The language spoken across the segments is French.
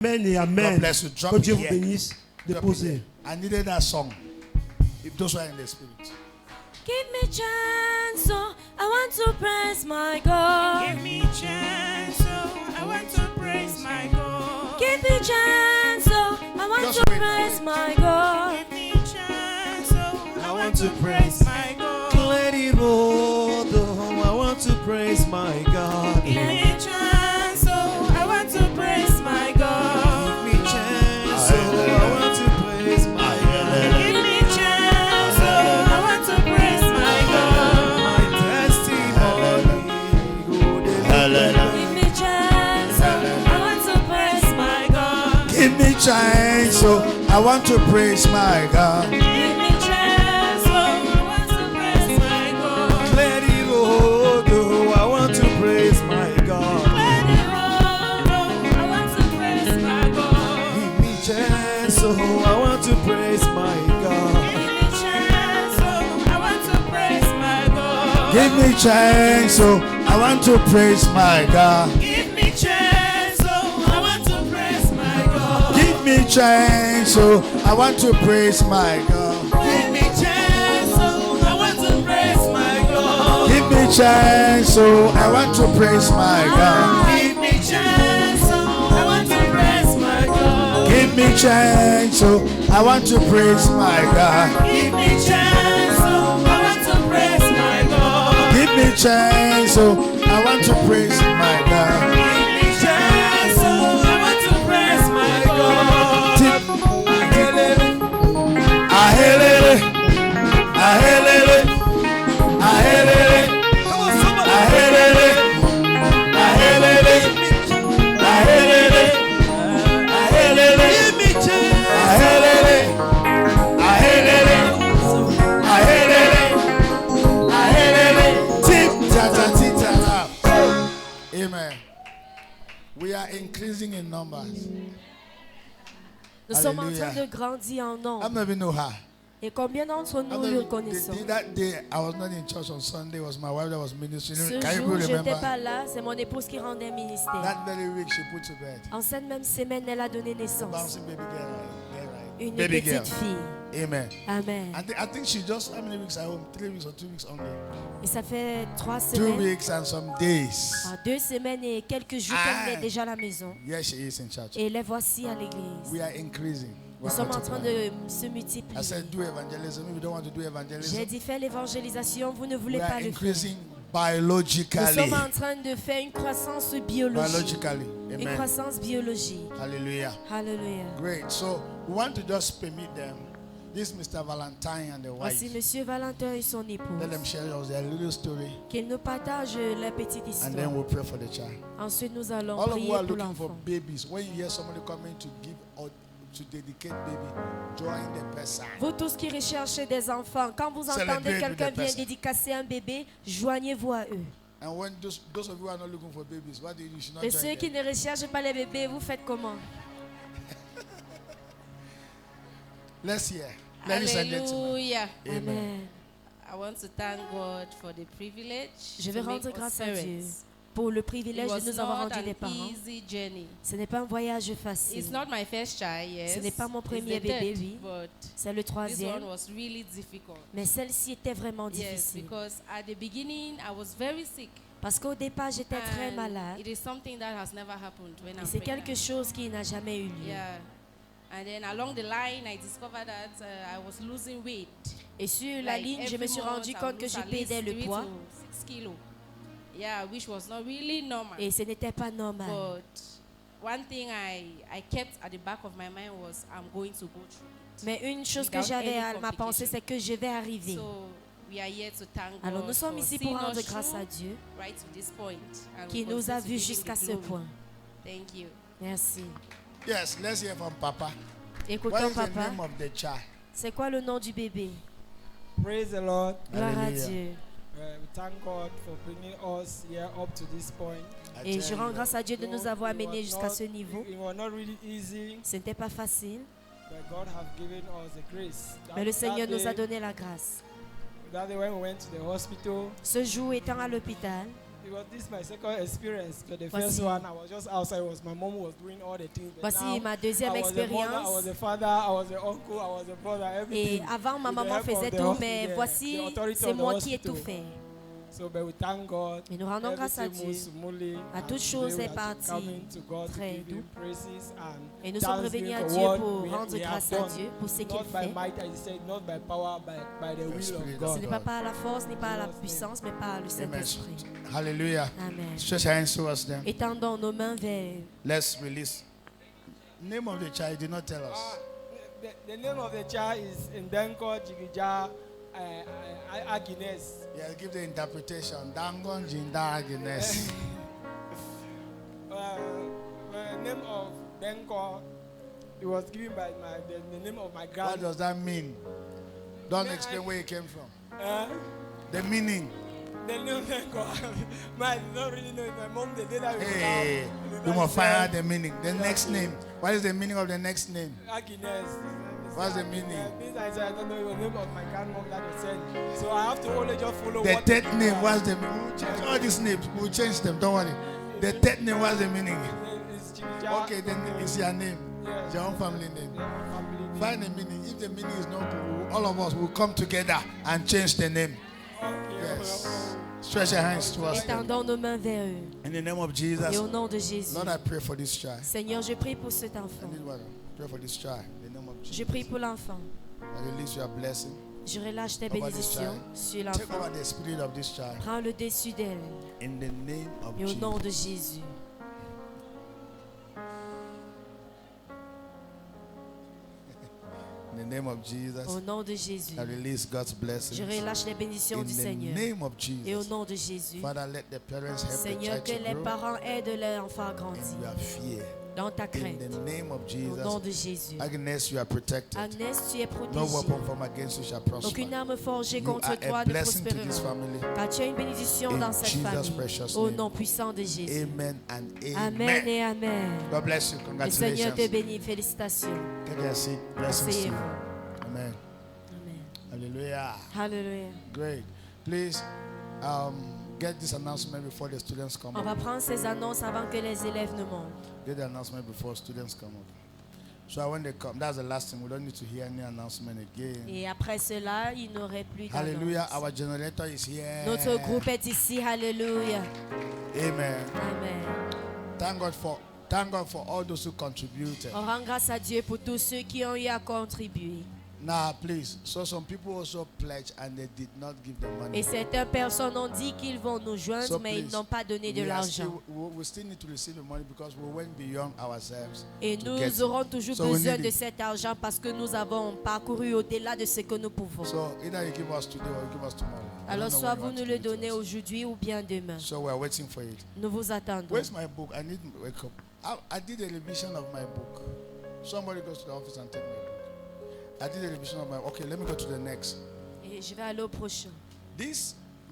Amen et Amen. God bless you. Drop Que Dieu vous here. bénisse. Déposez. I needed that song. If those were in the spirit. Give me chance, so I want to praise my God. Give me chance, so I want to praise my God. Give me chance, so I want Just to wait. praise my God. Give me chance, so I want to praise my God. Let it roll, though I want to praise my God. Give me chance, so I want to praise my God. Give me chance, so I want to praise my God. Give me chance, so I want to praise my God. My testimony, Give me chance, so I want to praise my God. Give me chance, so I want to praise my God. Give me chance, so I want to praise my God. let it roll, though I want to praise my God. Let it roll, I want to praise my God. Give me chance, so I want to praise my God. Give me chance, so I want to praise my God. Give me chance, so I want to praise my God. Give me chance, so I want to praise my God. Give me chance, so I want to praise my God. Give me chance, so I want to praise my God. Give me chance, so I want to praise my God. Give me chance, so I want to praise my God. Give me chance, so I want to praise my God. Give me chance, so I want to praise my God. Give me chance, so I want to praise my God. Give me chance, so I want to praise my God. Ahelele, ahelele, ahelele, ahelele, ahelele, ahelele, ahelele, ahelele, ahelele, ahelele, tip tata tita. Amen. We are increasing in numbers. Nous sommes en Alléluia. train de grandir en I nombre. never know her. Et combien d'entre nous le connaissons? That day I was not in church on Sunday. It was my wife that was ministering. Ce Can you jour, je n'étais remember? pas là. C'est mon épouse qui rendait ministère. That very week she put to bed. En cette même semaine, elle a donné naissance. Bouncing baby girl, right? Yeah, right. Une Baby petite girl. fille. Amen. Amen. I think she just how many weeks at home? 3 weeks or 2 weeks only. Et ça fait 3 2 semaines. weeks and some days. En 2 semaines et quelques jours qu'elle est déjà à la maison. Yes, she is in church. Et les voici à l'église. We are increasing. Nous sommes en train de se multiplier. I said do evangelism. If you don't want to do evangelism, J'ai dit faire l'évangélisation, vous ne voulez we are pas le faire. increasing Nous biologically. sommes en train de faire une croissance biologique. Biologically. Une Amen. croissance biologique. Hallelujah. Alléluia. Great. So we want to just permit them. This Mr. Valentine and the wife. Voici Monsieur Valentin et son Let épouse. them share us their little story, Qu'ils nous partagent la petite and then histoire. we'll pray for the child. Ensuite, nous allons All of you prier are pour looking for l'enfant. babies. When you hear somebody coming to give or to dedicate baby, join the person. Vous tous qui recherchez des enfants, quand vous Celebrate entendez with quelqu'un the vient person. dédicacer un bébé, joignez-vous à eux. And when those of you who are not looking for babies, what do you should not Et join ceux qui them. ne recherchent pas les bébés, vous faites comment? Let's hear. Ladies and gentlemen. Hallelujah. Amen. Amen. I want to thank God for the privilege Je vais to make rendre us grâce à Dieu parents. pour le It privilège was de nous avoir not rendus des an parents. easy journey. Ce n'est pas un voyage It's facile. not my first child, yes. Ce n'est pas mon It's premier the bébé, third, oui. but C'est le this troisième. one was really difficult. Mais celle-ci était vraiment Yes, difficile. because at the beginning I was very sick. Parce qu'au départ, j'étais très And malade. it is something that has never happened when Et I'm c'est pregnant. quelque chose qui n'a jamais eu lieu. Yeah. And then along the line, I discovered that I was losing weight. Et sur la Like ligne, je me every suis month, rendu I compte que lose je at least perdais le 3 poids. to 6 kilos. Yeah, which was not really normal. Et ce n'était pas normal. But one thing I kept at the back of my mind was I'm going to go through it. Mais une chose que Without j'avais any à ma pensée, complication. c'est que je vais arriver. So we are here to thank Alors God nous sommes for ici seeing pour rendre us grâce à through Dieu right to this point. And qui we nous a continue to vus give him jusqu'à the ce glory. point. Thank you. Merci. Yes, let's hear from Papa. What Écoutons is the papa. name of the child? C'est quoi le nom du bébé? Praise the Lord. Gloire à Alléluia. Dieu. We thank God for bringing us here up to this point. I Et tell je you, rends grâce à Dieu de So nous avoir it was amenés jusqu'à not- ce niveau. It was not really easy, Ce n'était pas facile, but God have given us the grace. mais le Seigneur nous a day, donné la grâce. that day when we went to the hospital, Ce jour étant à l'hôpital, was this my second experience. So the Voici. first one, I was just outside. Was my mom was doing all the things. But Voici now, ma deuxième I was a mother, I expérience. was a father, I was an uncle, I was a brother, Et everything. avant, ma With the maman help of faisait the tout, hospital, mais the voici, authority c'est of the moi qui ai hospital. tout fait. So, but we thank God. Et nous rendons grâce à Everything Dieu. moves smoothly, À and toute chose today we est are partie coming to God to très give him doux. praises and Et nous sommes thanksgiving revenus à for Dieu what pour we rendre have grâce à done. Dieu pour ce qu'il Not by fait. might, I said, not by power, but by the will Spirit of of God. Ce n'est pas par la force, ni par la puissance, mais par le Amen. Saint-Esprit. Hallelujah. Amen. Stretch your hands towards them. Étendons nos mains vers Let's release. Name of the child, did not tell us. The name of the child is Ndenko Jigija Agnes. Yeah, give the interpretation. Dangon Jinda Agnes. The name of Denko, it was given by the name of my What grandmother. does that mean? Don't explain where it came from. Uh, The meaning. the name Denko. I did not really know it. My mom, the day that we Hey, you must find out the meaning. The next name. What is the meaning of the next name? Agnes. What's the meaning? Means I said, I don't know the name of my grandmom that was said. So I have to only just follow The what third name, what's the meaning? We'll change all these names. We'll change them. Don't worry. The third name, what's the meaning? It's Jigija. Okay, then it's your name. Yes. It's your own family name. Yeah, family name. Find the meaning. If the meaning is not good, all of us will come together and change the name. Okay. Yes. Stretch your hands towards them. Étendons nos mains vers eux. In the name of Jesus. Et au nom de Jésus. Lord, I pray for this child. Seigneur, je prie pour cet I enfant. need one. Pray for this child. In the name of Je Jesus. prie pour l'enfant. I release your blessing. Je relâche tes Over this bénédictions child. sur Take l'enfant. over the spirit of this child. Prends le dessus d'elle. In the name of Et au nom de Jesus. Jésus. In the name of Jesus. Au nom de Jésus. I release God's blessings. Je relâche les bénédictions In du the Seigneur. name of Et au Jesus. nom de Jésus. Father, let the parents help the Seigneur, child que to les grow parents aident leur enfant à in grandir. your fear. Dans ta In crainte. the name of Au nom Jesus. de Jésus. Agnes, you are protected. Agnès, tu es No protégée. weapon formed against you shall prosper. Aucune arme forgée You contre are toi a ne blessing to this prospérera. family. Car tu as une bénédiction In dans cette Jesus' famille. precious Au name. nom puissant de Jésus. Amen and Amen amen. et Amen. God bless you. Le Seigneur te Congratulations. bénit. Félicitations. Take your seat. Blessings to you. Asseyez-vous. Amen. Amen. Hallelujah. Hallelujah. Great. Please get this announcement before the students come On va up. prendre ces annonces avant que les élèves ne montent. Get the announcement before students come up. So when they come, that's the last thing. We don't need to hear any announcement again. Et après cela, il n'aurait plus Hallelujah. d'annonces. Our generator is here. Notre groupe est ici. Hallelujah. Amen. Amen. Thank God for all those who contributed. On rend grâce à Dieu pour tous ceux qui ont eu à contribuer. Now, please. So some people also pledged and they did not give the money. Et certaines personnes ont dit qu'ils vont nous joindre, So mais ils please, n'ont pas donné de we are l'argent. we still need to receive the money because we went beyond ourselves. Et to get it. nous aurons toujours So we besoin need de it. cet argent parce que nous avons parcouru au-delà de ce que nous pouvons. So either you give us today or you give us tomorrow. I don't Alors know soit when you vous want nous to le give it to donnez us. aujourd'hui ou bien demain. So we are waiting for it. Nous vous attendons. Where's my book? I need to wake up. I did a revision of my book. Somebody goes to the office and take my book. I did a revision of my. Okay, let me go to the next. Et je vais aller au prochain.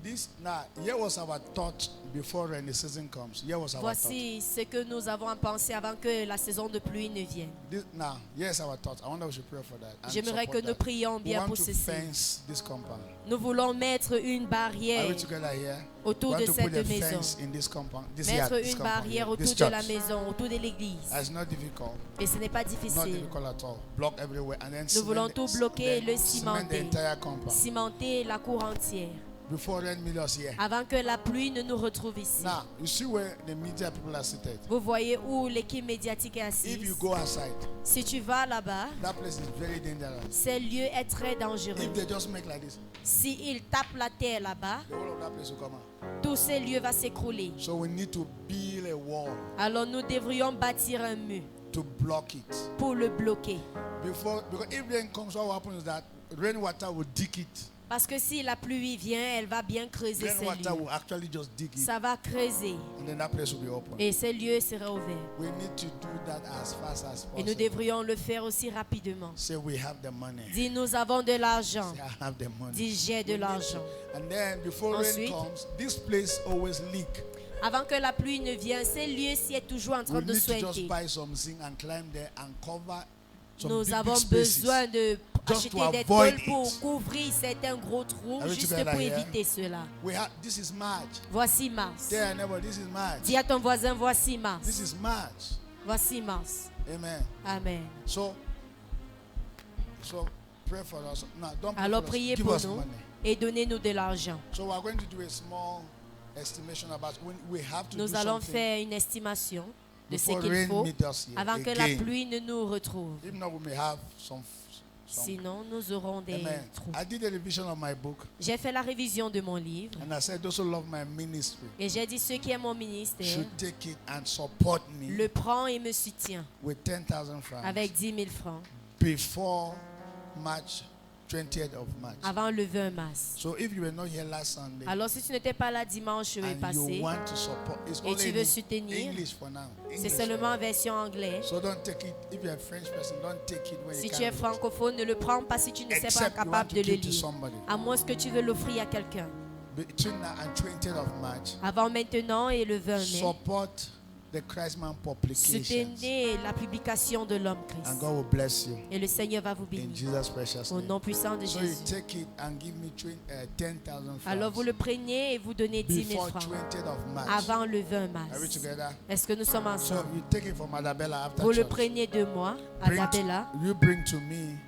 This now here was our thought before rainy season comes. Here was our Voici ce que nous avons pensé avant que la saison de pluie ne vienne. thought. Now, here's our thought. I wonder we should pray for that. and J'aimerais support que nous that. prions We bien want pour to ceci. fence this compound. Nous voulons mettre une Are barrière we together here? autour We de want to put cette a maison. fence in this compound. This Mettre yard, this une compound barrière here, this autour de la church. maison, autour de l'église. It's not difficult. Et ce n'est pas Not difficile. difficult at all. Block everywhere and then Nous voulons tout bloquer, le cement the cimenter. entire compound. Cimenter la cour entière. Before rain meet us here. Avant que la pluie ne nous retrouve ici. Now, you see where the media people are seated. Vous voyez où l'équipe médiatique est If you assise. go outside, Si tu vas là-bas, that place is very dangerous. ce lieu est très dangereux. If they just make like this, S'ils tapent la terre là-bas, the whole of that place will come out. tout ce lieu va s'écrouler. So we need to build a wall Alors nous devrions bâtir un mur to block it. pour le bloquer. Because if rain comes, what will happen is that rainwater will dig it. Parce que si la pluie vient, elle va bien creuser ce Rainwater lieu. will actually just dig it. Ça va creuser And then that place will be open. et ce lieu sera ouvert. We need to do that as fast as Et nous possible. devrions le faire aussi rapidement. Say we have the money. Dis, nous avons de l'argent. Say I have the money. Dis, j'ai de l'argent. And then before Ensuite, rain comes, this place always leak. Avant que la pluie ne vienne, ce lieu-ci est toujours en train We de need to just souhaiter. buy something and climb there and cover some Nous big avons spaces. besoin de just to acheter des avoid tôles pour it. couvrir certains gros trous, Are we juste together pour here? éviter cela. This is March. Voici Mars. Tell your neighbor, this is March. Dis à ton voisin, voici This Mars. is March. Voici Mars. Amen. Amen. So pray for us. No, don't pray Alors for us. priez Give pour us nous money. et donnez-nous de l'argent. So we are going to do a small estimation about when we have to Nous do allons something faire une estimation de ce before qu'il rain faut meet us here avant que la again. pluie ne nous retrouve. If not, we may have some. Sinon, nous aurons des Amen. trous. I did a revision of my book, J'ai fait la révision de mon livre and I said those who love my ministry et j'ai dit ceux qui aiment mon ministère should take it and support me le prend et me soutient with 10,000 francs avec 10 000 francs before March 20th of March. avant le 20 mars. So if you were not here last Sunday Alors si tu n'étais pas là dimanche and you passé want to support, it's et only tu in veux soutenir, English for now. c'est English. seulement en version anglaise. So don't take it. If you're a French person, don't take it when Si you tu es can't. francophone, ne le prends pas si tu ne sais pas Except you want capable to de le give to lire. somebody. À moins que tu veux l'offrir à quelqu'un. Between now and 20th of March, Avant maintenant et le 20 mai, support the Christman publications, soutenez la publication de l'homme and Christ. God will bless you Et le Seigneur va vous in bénir. Jesus' precious Au name. nom puissant de So you Jésus. take it and give me 10,000 Alors vous francs le prenez et vous donnez 10 000 before francs 20th of March. avant le 20 Are we mars. together? Est-ce que nous sommes So ensemble? you take it from Adabella after Vous le church. prenez de moi, Bring Adabella, you bring to me,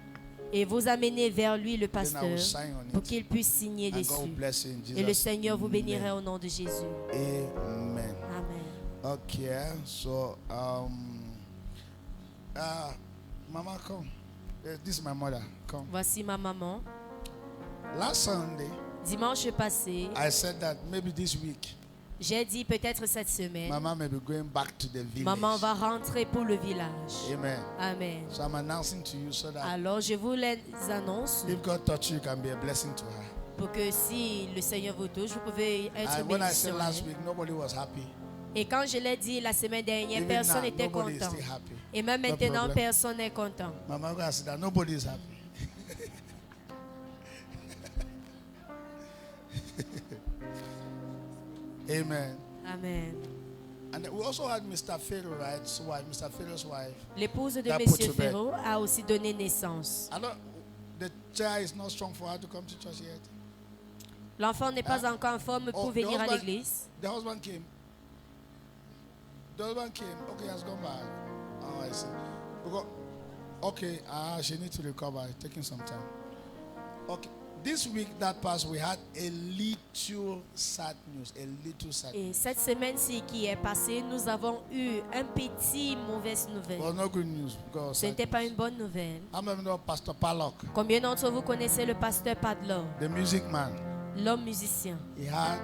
et vous amenez vers lui le then I will pasteur sign on pour it. qu'il puisse signer And God dessus. will bless you in Jesus' Et le Seigneur vous name. bénirait au nom de Jésus. Amen. Amen. Okay, so Mama, come. This is my mother. Come. Voici ma maman. Last Sunday, Dimanche passé, I said that maybe this week, j'ai dit peut-être cette semaine, Mama may be going back to the village. maman va rentrer pour le village. Amen. Amen. So I'm announcing to you so that Alors je vous les annonce if God touch you, you can be a blessing to her. pour que si le Seigneur vous touche, vous pouvez être And when I said bénéficiaire. last week, nobody was happy. Et quand je l'ai dit la semaine dernière, Even personne now, n'était nobody is content. still happy. Et même No maintenant, problem. personne n'est content. Mama, go and sit down. Nobody is happy. Amen. Amen. And we also had Mr. Pharaoh, right? So wife, Mr. Pharaoh's wife. L'épouse de That M. put to bed. Ferraud a aussi donné naissance. I don't. The chair is not strong for her to come to church yet. L'enfant n'est pas encore en forme pour Oh, venir à the husband- l'église. The husband came. The husband came. Okay, he has gone back. Oh, I see. Because, okay, she needs to recover. It's taking some time. Okay. This week that passed, we had a little sad news. A little sad news. Et cette semaine-ci qui est passée, nous avons eu un petit mauvaise nouvelle. Well, not good news because Ce n'était pas une bonne nouvelle. how many know Pastor Pallock, Combien d'entre vous connaissez le pasteur Padlor, the music man? l'homme musicien? He had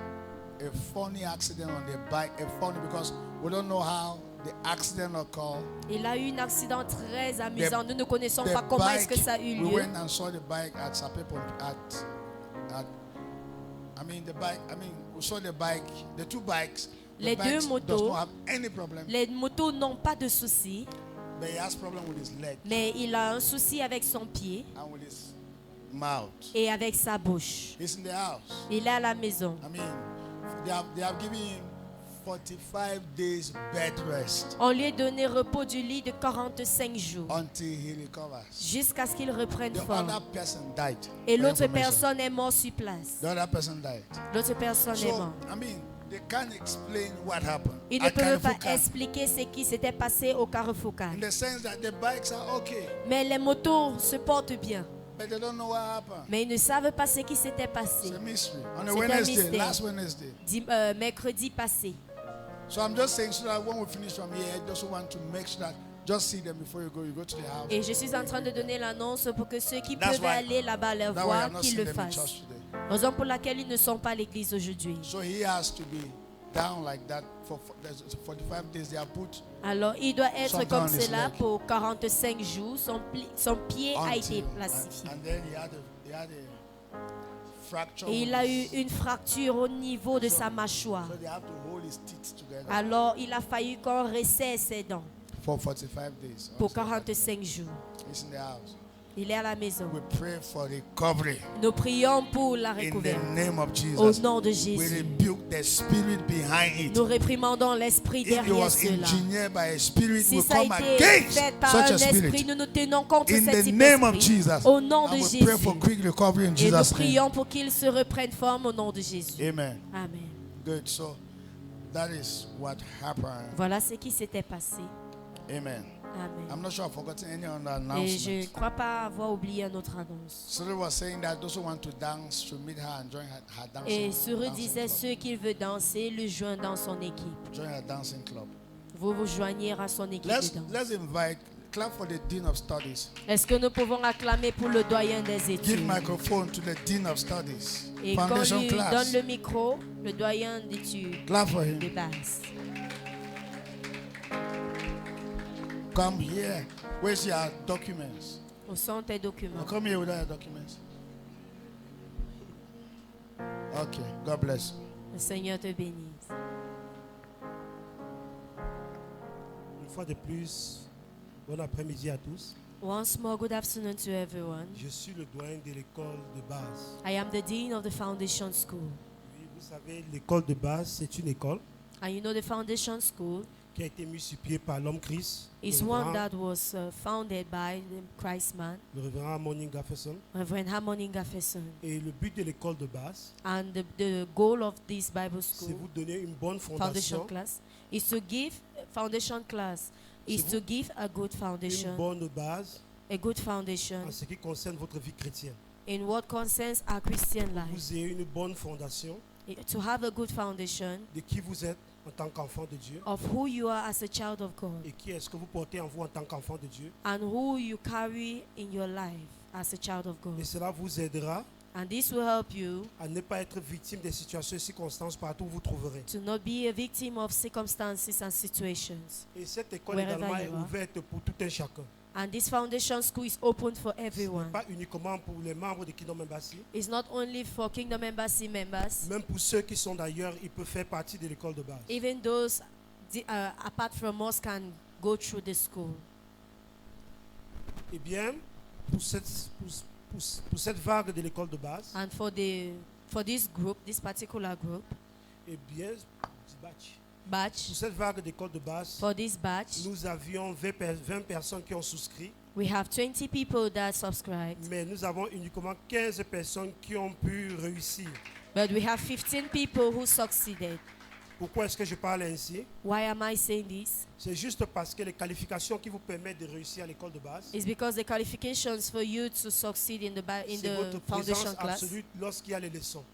a funny accident on the bike. A funny because we don't know how the accident occurred. Il a eu un accident très amusant. Nous ne connaissons The pas comment est-ce que bike, ça a eu we lieu. went and saw the bike at Sapepon the bike. I mean, we saw the bike, the two bikes. The Les bikes deux motos. does not have any problem, Les motos n'ont pas de souci, but he has problem with his leg mais il a un souci avec son pied and with his mouth. et avec sa bouche. He's in the house. Il est à la maison. I mean, they have given him 45 days bed rest On lui a donné repos du lit de 45 jours until he recovers. jusqu'à ce qu'il reprenne The forme. other person died. Et for l'autre information. personne est morte sur place. The other person died. L'autre personne est So, morte. I mean, they can't explain what happened. Ils ne At peuvent pas Carrefour Camp. expliquer ce qui s'était passé au Carrefour In Camp. the sense that the bikes are okay, Mais les motos se portent bien. but they don't know what happened. Mais ils ne savent pas ce qui s'était passé It's a mystery. On a C'est un Wednesday, mystère. last Wednesday. Mercredi passé. So I'm just saying so that when we finish from here, I just want to make sure that just see them before you go to the house. Et je suis en train de donner l'annonce pour que ceux qui That's peuvent why- aller là-bas les That way voir, I'm not qu'ils seeing le them in fassent. church today. Raison pour laquelle ils ne sont pas à l'église aujourd'hui. So he has to be down like that for 45 days. They have put Alors, il doit être Something comme on his cela leg. pour 45 jours. Son pied a été until, plastifié. and then he had a fracture. Et il a eu une fracture au niveau de sa mâchoire. So they have to hold his teeth together Alors, il a fallu qu'on resserre ses dents for 45 days. pour 45 jours. He's in the house. Il est à la maison. We pray for recovery Nous prions pour la in the récouverture. name of Au Jesus. nom de We Jésus. rebuke the spirit behind it. Nous réprimandons l'esprit If it derrière was cela. engineered by a spirit, Si we ça a come été against fait par such un a esprit, spirit. nous nous tenons contre In cet the type name of d'esprit. Jesus. Au nom de And we Jésus. pray for quick recovery in Et nous Jesus' name. prions pour qu'il se reprenne forme au nom de Jésus. Amen. Amen. Good. So that is what happened. Voilà ce qui s'était passé. Amen. Amen. I'm not sure I've forgotten any other Et je ne announcement. crois pas avoir oublié une autre annonce. Cyril was saying that those who want to dance should meet her and join her dancing, Et Cyril disait, club. ceux qui veulent danser, le joignent dans son équipe. Join her dancing club. Vous vous joignez à son équipe Let's de danse. let's invite. Clap for the dean of studies. Est-ce que nous pouvons acclamer pour le doyen des Give études? microphone to the dean of studies. Et quand Foundation lui class. donne le micro, le doyen d'études Clap for de him. base. Come here. Where's your documents? Où sont tes Now documents? come here with your documents. Okay. God bless you. Le Seigneur te bénisse. Une fois de plus, bon après-midi à tous. Once more, good afternoon to everyone. Je suis le doyen de l'école de base. I am the dean of the foundation school. Oui, vous savez, l'école de base, c'est une école And you know the foundation school qui a été mise sur pied par l'homme Christ, is one that was founded by the Christ man, le révérend Morning Gafferson. Reverend Harmony Gafferson. Et le but de l'école de base, And the goal of this Bible c'est school, vous donner une bonne foundation fondation, class, is to give foundation class, is C'est to give a good une foundation, bonne base a good foundation en ce qui concerne votre vie chrétienne. in what concerns our Christian life. Vous ayez une bonne fondation To have a good foundation de qui vous êtes en tant qu'enfant de Dieu of who you are as a child of God et qui est-ce que vous portez en vous en tant qu'enfant de Dieu. and who you carry in your life as a child of God. Et cela vous aidera And this will help you à ne pas être victime des situations et circonstances partout où vous trouverez. to not be a victim of circumstances and situations. Et cette école Wherever également est you are. ouverte pour tout un chacun. And this foundation school is open for Ce n'est everyone. pas uniquement pour les membres de Kingdom Embassy, It's not only for Kingdom Embassy members, même pour ceux qui sont d'ailleurs, ils peuvent faire partie de l'école de base. even those apart from us can go through the school. Eh bien, pour cette vague de l'école de base, And for this group, this particular group, eh bien, batch, pour cette vague d'école de base, for this batch, nous avions 20 personnes qui ont souscrit, we have 20 people that subscribed, mais nous avons uniquement 15 personnes qui ont pu réussir. but we have 15 people who succeeded. Pourquoi est-ce que je parle ainsi? Why am I saying this? C'est juste parce que les qualifications qui vous permettent de réussir à l'école de base, It's because the qualifications for you to succeed in c'est the votre foundation présence class absolue lorsqu'il y a les leçons.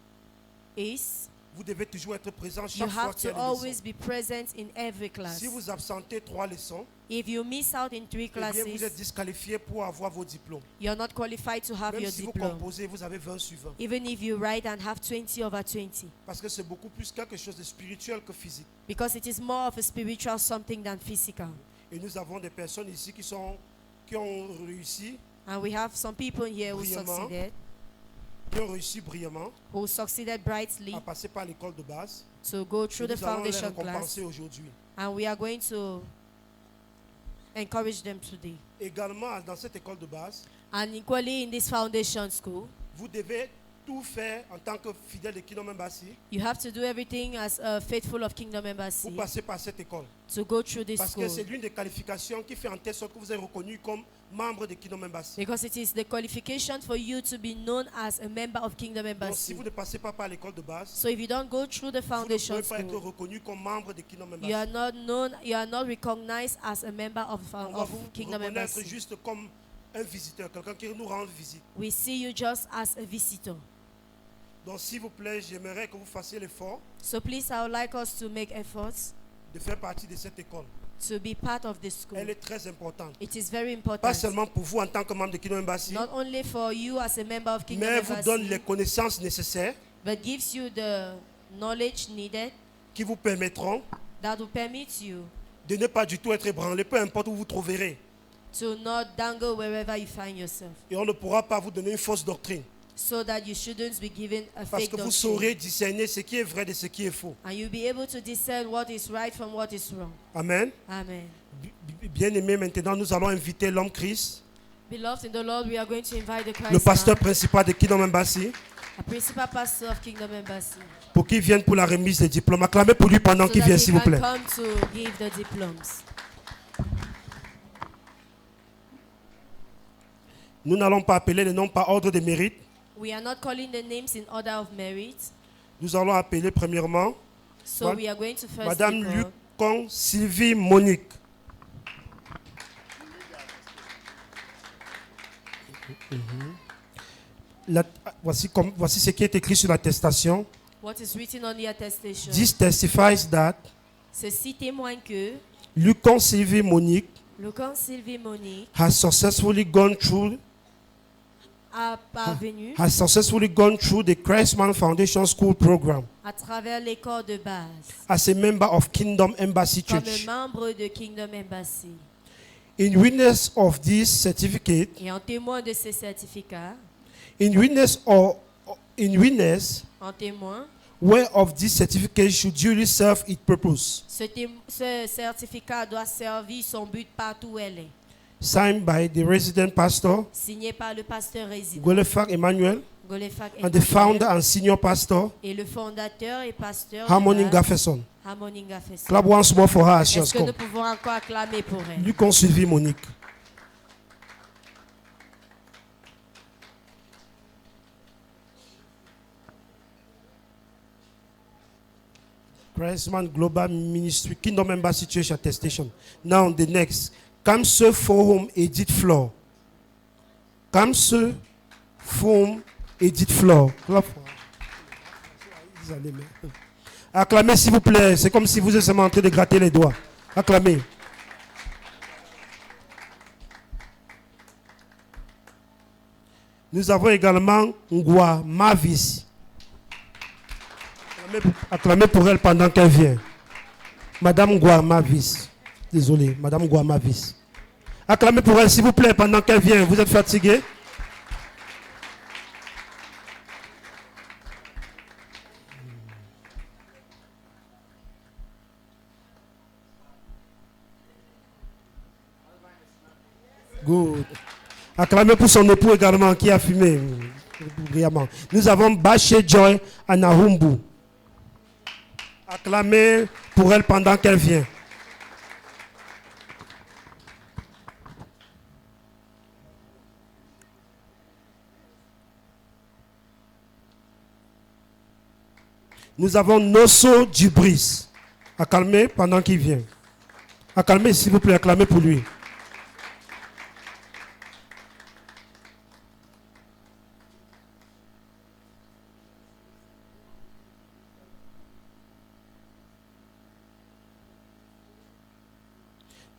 is Vous devez toujours être présent you chaque fois have qu'il y to a les always leçons. be present in every class. Si vous absentez 3 leçons, If you miss out in 3 eh bien, vous êtes classes, disqualifié pour avoir vos diplômes. you're not qualified to have Même your si vous diploma. composez, vous avez 20 sur 20. Even if you write and have 20 over 20. Parce que c'est beaucoup plus quelque chose de spirituel que physique. Because it is more of a spiritual something than physical. Et nous avons des personnes ici qui ont réussi, And we have some people here who Brillamment. Brillamment who succeeded brightly à passer par l'école de base. to go through Et the nous allons les foundation class. récompenser aujourd'hui. And we are going to encourage them today. Également, dans cette école de base, And equally in this foundation school, vous devez tout faire en tant que fidèle de Kingdom Embassy you have to do everything as faithful of Kingdom Embassy pour passer par cette école. to go through this Parce school. que c'est l'une des qualifications qui fait en telle sorte que vous êtes reconnu comme membre de Kingdom Embassy. Because it is the qualification for you to be known as a member of Kingdom Donc si Embassy. vous ne passez pas par l'école de base, So if you don't go through the vous ne foundation pouvez pas être school, reconnu comme membre de Kingdom you are Embassy. not known, you are not recognized as a member of On va vous Kingdom reconnaître Embassy. juste comme un visiteur, quelqu'un qui nous rend visite. We see you just as a visitor. Donc s'il vous plaît, j'aimerais que vous fassiez l'effort So please, I would like us to make efforts de faire partie de cette école. to be part of this school. Elle est très importante. It is very Pas important. seulement pour vous en tant que membre de Kingdom Embassy, Not only for you as a member of Kingdom mais vous donne les Embassy, connaissances nécessaires but gives you the knowledge needed qui vous permettront that will permit you de ne pas du tout être ébranlé, peu importe où vous trouverez. to not dangle wherever you find yourself, Et on ne pourra pas vous donner une fausse doctrine. so that you shouldn't be given a Parce fake que vous doctrine. saurez discerner ce qui est vrai de ce qui est faux. And you'll be able to discern what is right from what is wrong. Amen. Amen. Bien aimé, maintenant nous allons inviter l'homme Christ Beloved in the Lord, we are going to invite the le Christ pasteur man, principal de Kingdom Embassy, a principal pastor of Kingdom Embassy, pour qu'il vienne pour la remise des diplômes. Acclamez pour lui pendant so qu'il that vient, he s'il vous can plaît. come to give the diplomas. Nous n'allons pas appeler les noms par ordre de mérite. We are not calling the names in order of merit, Nous allons appeler premièrement so Ma- we are going to first Madame pick up Lucon Sylvie Monique. Voici ce qui est écrit sur l'attestation. what is written on the attestation. This testifies that Ceci témoigne que Lucon Sylvie Monique le camp Sylvie Monique has successfully gone through the Christman Foundation School program à travers l'école de base as a member of Kingdom Embassy comme Church. membre de Kingdom Embassy. In witness of this certificate, Et en témoin de ces certificats, in witness en témoin, whereof this certificate should duly serve its purpose, ce certificat doit servir son but partout où elle est. signed by the resident pastor Signé par le pasteur résident Golefak Emmanuel Golefak and the founder and senior pastor et le fondateur et pasteur Harmony de base, Gafferson. Harmony Gafferson. Clap once more for her as she has Est-ce que come. nous pouvons encore acclamer pour elle? Lucon Sylvie Monique. Christman Global Ministry, Kingdom Embassy Church attestation. Now the next. Kamse Forum Edith Flore. Kamse Forum Edith Flore. Clap for her. Vous allez, mais- Acclamez s'il vous plaît. C'est comme si vous étiez en train de gratter les doigts. Acclamez. Nous avons également Ngwa Mavis. Acclamez pour elle pendant qu'elle vient. Madame Ngwa Mavis. Désolé, Madame Ngwa Mavis. Acclamez pour elle s'il vous plaît pendant qu'elle vient. Vous êtes fatigué? Good. Acclamez pour son époux également qui a fumé brillamment. Nous avons Baché Joy Anahumbu. Acclamez pour elle pendant qu'elle vient. Nous avons Nosso Dubris. Acclamez pendant qu'il vient. Acclamez s'il vous plaît, acclamez pour lui.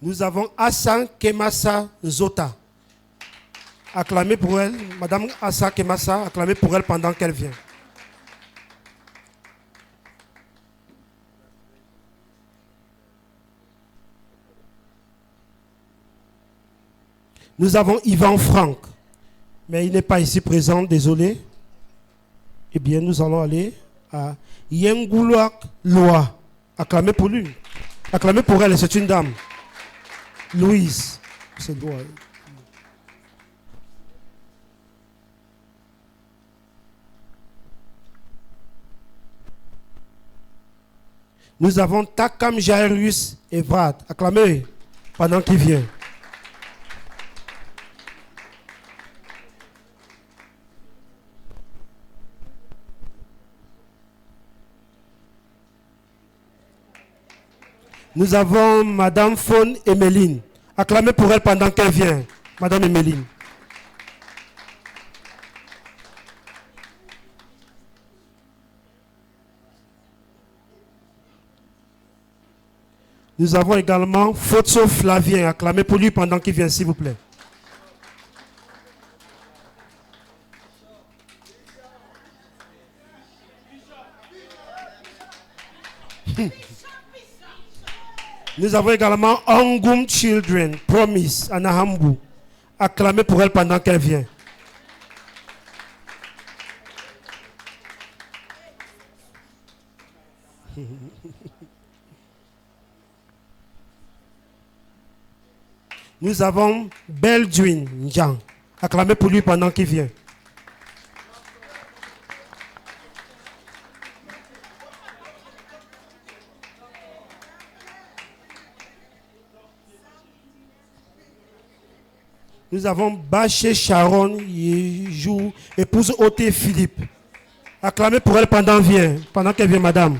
Nous avons Assa Kemasa Zota. Acclamez pour elle, Madame Assa Kemasa, acclamez pour elle pendant qu'elle vient. Nous avons Yvan Franck, mais il n'est pas ici présent, désolé. Eh bien, nous allons aller à Yengoulouak Loa. Acclamez pour lui. Acclamez pour elle, c'est une dame. Louise. C'est droit. Nous avons Takam Jairus Evrad. Acclamez pendant qu'il vient. Nous avons Madame Faune Emeline. Acclamez pour elle pendant qu'elle vient. Madame Emeline. Nous avons également Fotso Flavien. Acclamez pour lui pendant qu'il vient, s'il vous plaît. Nous avons également Angum Children, Promise, Anahambu. Acclamez pour elle pendant qu'elle vient. Nous avons Beldwin Njan. Acclamez pour lui pendant qu'il vient. Nous avons Baché Sharon Yejou, épouse Oté Philippe. Acclamez pour elle pendant qu'elle vient, madame.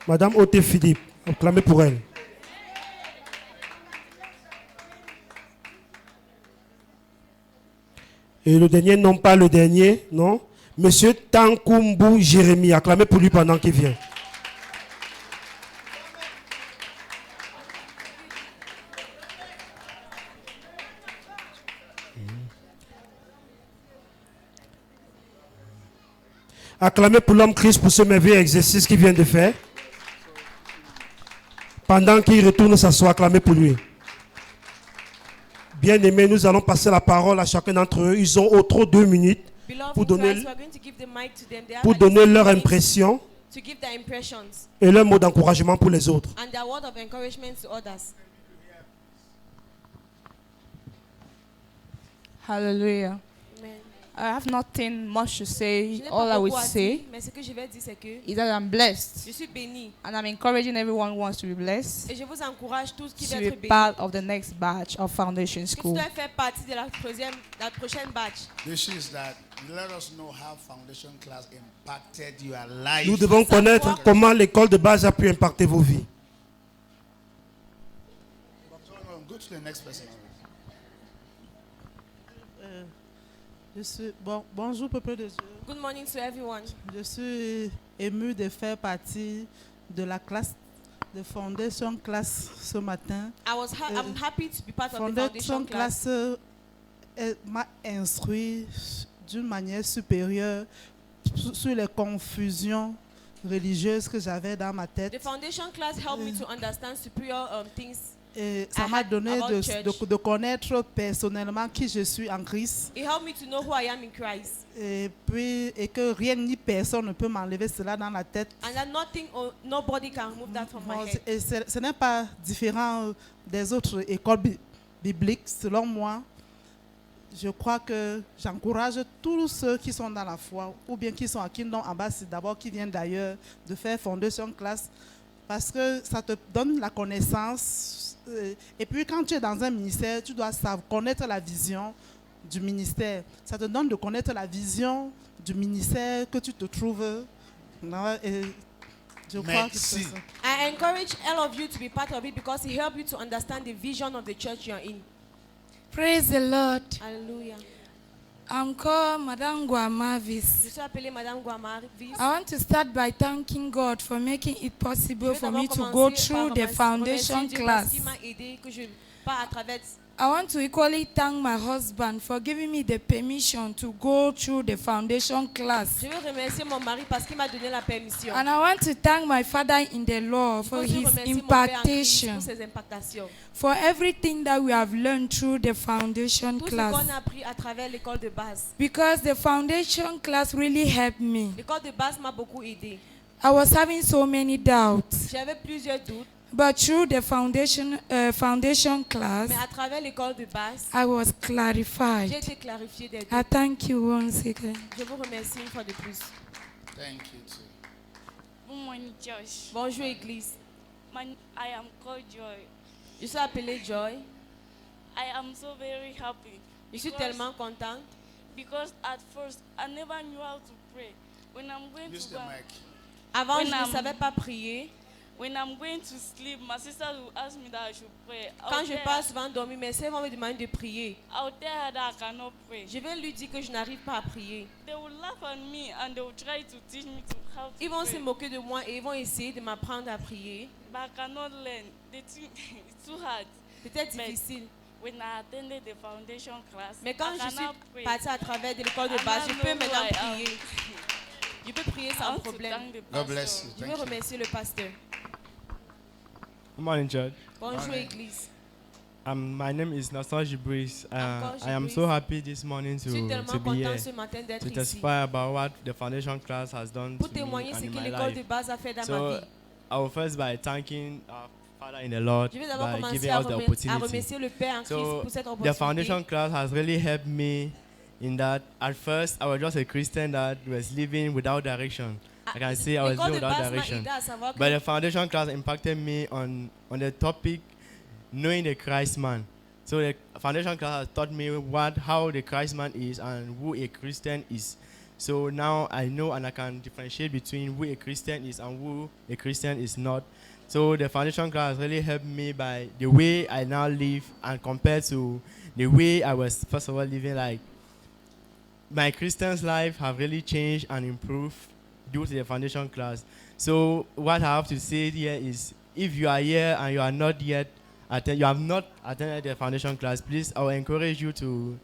Madame Oté Philippe, acclamez pour elle. Et le dernier, non pas le dernier, non. Monsieur Tankumbu Jérémie, acclamez pour lui pendant qu'il vient. Acclamez pour l'homme Christ pour ce merveilleux exercice qu'il vient de faire. Pendant qu'il retourne s'asseoir, acclamez pour lui. Bien aimés, nous allons passer la parole à chacun d'entre eux. Ils ont au trop 2 minutes pour donner leur impression et leur mot d'encouragement pour les autres. Hallelujah. I have nothing much to say. All I would say mais ce que je vais dire, c'est que is that I'm blessed. je suis béni. And I'm encouraging everyone who wants to be blessed Et je vous encourage tous qui to veulent be être bénis. part of the next batch of Foundation Que tu School. dois faire partie de la prochaine batch. This is that. Let us know how foundation class impacted your life. Nous devons connaître comment l'école de base a pu impacter vos vies. Go to the next person. Bonjour, peuple de Dieu. Good morning to everyone. Je suis ému de faire partie de la classe de Foundation Class ce matin. I'm happy to be part of the Foundation foundation class. Class m'a instruit d'une manière supérieure sur les confusions religieuses que j'avais dans ma tête. The foundation class helped me to understand superior things. Et ça m'a donné de connaître personnellement qui je suis en Christ. It helped me to know who I am in Christ. Et que rien ni personne ne peut m'enlever cela dans la tête. And that nothing or nobody can remove that from my head. Et ce n'est pas différent des autres écoles bibliques, selon moi. Je crois que j'encourage tous ceux qui sont dans la foi ou bien qui sont à Kingdom Embassy d'abord, qui viennent d'ailleurs, de faire Foundation Class, parce que ça te donne la connaissance. Et puis quand tu es dans un ministère, tu dois connaître la vision du ministère. Ça te donne de connaître la vision du ministère que tu te trouves. Et je crois que c'est ça. I encourage all of you to be part of it because it helps you to understand the vision of the church you're in. Praise the Lord. Hallelujah. I'm called Madame Guamavis. Je suis appelée Madame Guamavis. I want to start by thanking God for making it possible for me to go through the foundation class. I want to equally thank my husband for giving me the permission to go through the foundation class. Je veux remercier mon mari parce qu'il m'a donné la permission. And I want to thank my father in the Lord for his impartation, for everything that we have learned through the foundation Tout ce class. qu'on a appris à travers l'école de base. Because the foundation class really helped me. L'école de base m'a beaucoup aidé. I was having so many doubts. J'avais plusieurs doutes. But through the foundation class, Mais à travers l'école de base, I was clarified. j'ai été clarifié des I doutes. thank you once again. Je vous remercie une fois de plus. Thank you too. Good morning, Josh. Bonjour Église. I am called Joy. Je suis appelée Joy. I am so very happy. Je suis tellement contente. Because at first I never knew how to pray. When I'm going Use to the go, mic. Avant, je ne savais pas prier. when I'm going to sleep, my sister will ask me that I should pray. Quand je passe souvent dormir, mes sœurs vont me demander de prier. I'll tell her that I cannot pray. Je vais lui dire que je n'arrive pas à prier. They will laugh at me and they will try to teach me to how to Ils vont pray. se moquer de moi et ils vont essayer de m'apprendre à prier. But I cannot learn. They think it's too hard. Peut-être Mais- difficile. When I attended the foundation class, Mais quand I je suis cannot pray. partie à travers de l'école de base, je peux maintenant prier. Je peux prier I sans want to problème. thank the God bless pastor. you. Je veux Thank you. remercier le pasteur. Good morning, church. Bonjour Morning. Église. My name is Nasser Jibris. Encore I am Jibris. so happy this morning Je suis to tellement be here content ce matin d'être to ici. testify about what the foundation class has done Pour to me témoigner and ce in que my l'école life. de base a fait dans ma So vie. I will first by thanking our Father in the Lord Je vais d'abord by commencer giving à us the remercier opportunity. le Père en Christ So pour cette the opportunité. foundation class has really helped me in that. At first, I was just a Christian that was living without direction. I can say I was living without direction. But the foundation class impacted me on the topic knowing the Christ man. So the foundation class has taught me how the Christ man is and who a Christian is. So now I know and I can differentiate between who a Christian is and who a Christian is not. So the foundation class really helped me by the way I now live and compared to the way I was first of all living. Like my Christian's life have really changed and improved due to the foundation class. So what I have to say here is, if you are here and you are not yet you have not attended the foundation class, please, I will encourage you to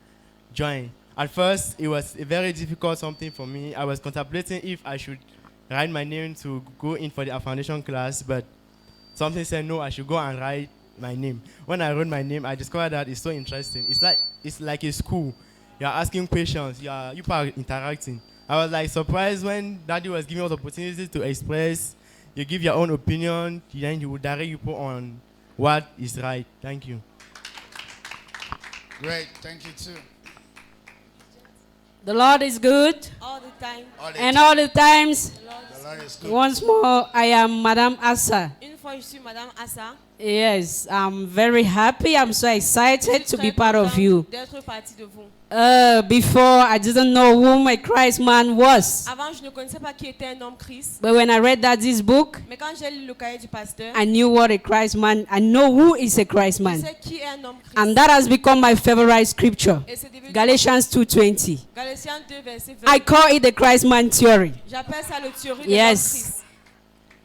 join. At first, it was a very difficult something for me. I was contemplating if I should write my name to go in for the foundation class, but something said no, I should go and write my name. When I wrote my name, I discovered that it's so interesting. It's like a school. You are asking questions. You are interacting. I was like surprised when Daddy was giving us opportunities to express. You give your own opinion, then you will direct you on what is right. Thank you. Great, thank you too. The Lord is good. All the time. All the times. The Lord is good. Once more, I am Madame Assa. Une fois, je suis Madame Assa. Yes, I'm very happy. I'm so excited to be part of you. D'être partie de vous. Before, I didn't know who my Christ man was. Avant, je ne connaissais pas qui était un homme Christ. But when I read this book, Mais quand j'ai lu le cahier du pasteur, I knew what a Christ man. I know who is a Christ je man. sais qui est un homme Christ. And that has become my favorite scripture. Et c'est devenu Galatians 2:20. Galatiens 2, verset 20. I call it the Christ man theory. J'appelle ça le théorie de l'homme Yes. Christ.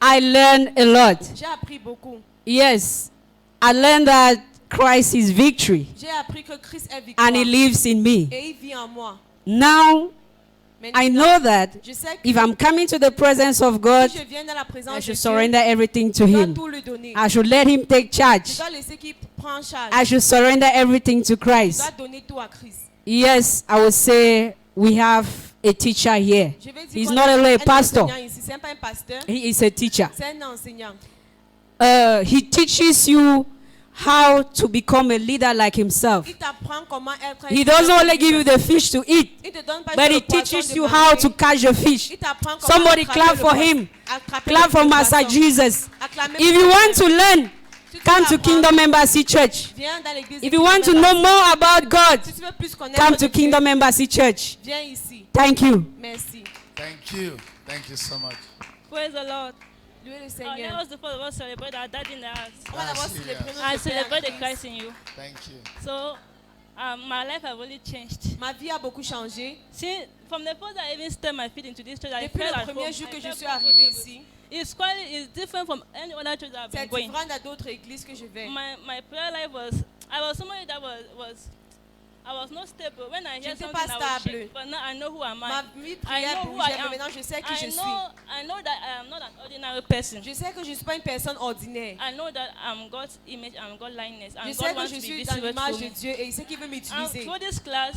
I learned a lot. J'ai appris beaucoup. Yes. I learned that Christ is victory J'ai appris que Christ est victoire. and he lives in me. Et il vit en moi. Now, I know that Je sais que if I'm coming to the presence of God, si je viens dans la I présence de should Dieu, surrender everything to je dois him. tout lui donner. I should let him take Je charge. dois laisser qu'il prenne charge. I should surrender everything to Je Christ. dois donner tout à Christ. Yes, I would say we have a teacher here. Je vais dire He's qu'on not a only a un pastor, enseignant ici. C'est pas un pasteur, he is a teacher. c'est un enseignant. He teaches you how to become a leader like himself. Il t'apprend comment être un He doesn't only give you the fish to eat, Il te donne pas but juste he le poisson teaches de you manger. how to catch a fish. Il t'apprend comment Somebody attraper clap le for poisson. him. Attraper Clap le for Master poisson. Jesus. Acclamez If pour you le want to Seigneur. learn, Si tu come veux to apprendre, Kingdom Embassy Church. viens dans l'église If de you want to Kingdom know Embassy. more about God, Si tu veux plus connaître come de to Dieu, Kingdom Embassy Church. viens ici. Thank you. Merci. Thank you. Thank you so much. Praise the Lord. Louez le Let Seigneur. us first of all celebrate our dad in the house. On va d'abord Merci, célébrer notre And Père celebrate the en Christ in you. Thank you. So, my life has really changed. Ma vie a beaucoup changé. See, from the first I even stepped my feet into this church, I Depuis felt le at premier home. jour que I je felt suis arrivée comfortable. ici, It's different from any other church that I've been c'est going. différent d'autres églises que je vais. My prayer life I was somebody that I was not stable. When I hear J'étais something, pas I was stable. shake. But now I know who am I. Ma vie I prière know who I bougeait, mais am. maintenant je sais qui je suis. I know that I am not an ordinary person. Je sais que je ne suis pas une personne ordinaire. I know that I'm God's image and God's likeness. Je And sais God que wants je to be suis dans visible l'image through de me. Dieu et il sait qu'il veut And m'utiliser. through this class,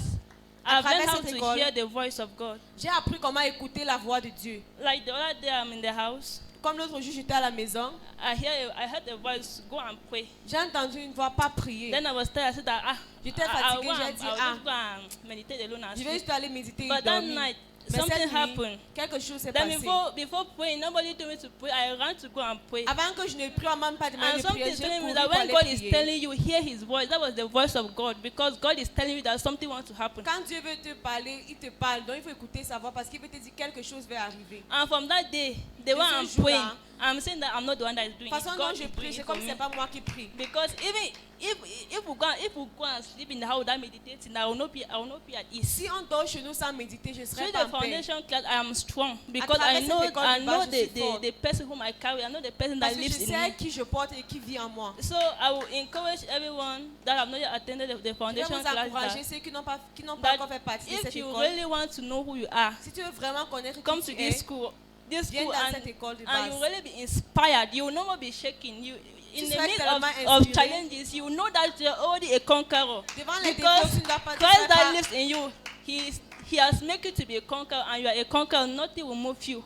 À I've learned travers how cette to école, hear the voice of God. j'ai appris comment écouter la voix de Dieu. Like the other day, I'm in the house. Comme l'autre jour, j'étais à la maison. I heard a voice, go and pray. J'ai entendu une voix, pas prier. Then I was tired. I said that J'étais fatiguée, j'ai dit, I'll just go and meditate alone and je vais sleep. juste aller méditer et But that dormir. night, Mais something cette nuit, happened. quelque chose s'est Then passé. before praying, nobody told me to pray. I ran to go and pray. Avant que je ne prie, on m'a même pas demandé And de something prier. is J'ai telling me couru that pour when aller God is prier. telling you, hear His voice. That was the voice of God, because God is telling you that something wants to happen. Quand Dieu veut te parler, il te parle. Donc il faut écouter sa voix parce qu'il veut te dire quelque chose va arriver. And from that day, the way I'm jour-là, praying, I'm saying that I'm not the one that is doing La it. façon dont God je is prie, doing c'est it for comme si me. c'est pas moi qui prie. Because even if we go and sleep in the house without meditating, I will not be at ease. Si on dort chez nous sans méditer, je serai Through pas the en paix. foundation class, I am strong because travers I cette école de base, je suis forte. the person whom I carry. I know the person that Parce que je lives in sais me. qui je porte et qui vit en moi. So I will encourage everyone that have not yet attended the Je vais foundation vous class encourager that ceux qui n'ont pas that encore fait partie de if cette you école. really want to know who you are, Si tu veux vraiment connaître come qui to tu es, this school. viens dans cette école de And you base. will really be inspired. You will not be shaking. You in Tu the seras midst tellement of inspiré. challenges, you know that you're already a conqueror. Devant les défis, Because tu ne dois pas Christ that lives in you, He has made you to be a conqueror, and you are a conqueror. Nothing will move you.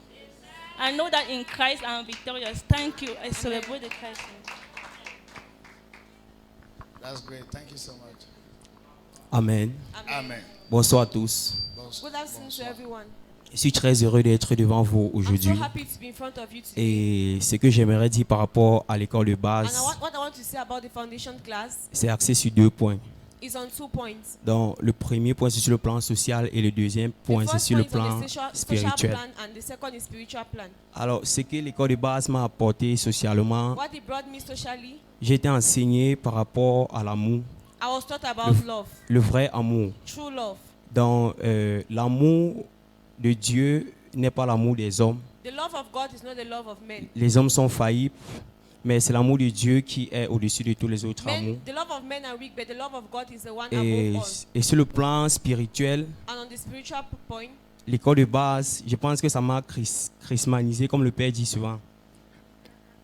I know that in Christ I am victorious. Thank you. I celebrate the Christ. That's great. Thank you so much. Amen. Amen. Bonsoir à tous. Good afternoon to everyone. Je suis très heureux d'être devant vous I'm aujourd'hui. so happy to be in front of you today. Et ce que j'aimerais dire par rapport à l'école de And base, what I want to say about the foundation class c'est axé sur 2 points. is on 2 points. Donc, le premier point, c'est sur le plan social et le deuxième point, The c'est first sur le point is on plan the social spirituel. plan and the second is spiritual plan. Alors, ce que l'école de base m'a apporté socialement, What it brought me socially, j'ai été enseigné par rapport à l'amour, I was taught about love, le vrai amour. true love. Donc, l'amour de Dieu n'est pas l'amour des hommes. The love of God is not the love of men. Les hommes sont faillibles, mais c'est l'amour de Dieu qui est au-dessus de tous les autres amours. The love of men are weak, but the love of God is the one Et, above all. et sur le plan spirituel, And on the spiritual point, l'école de base, je pense que ça m'a chrismanisé, comme le Père dit souvent.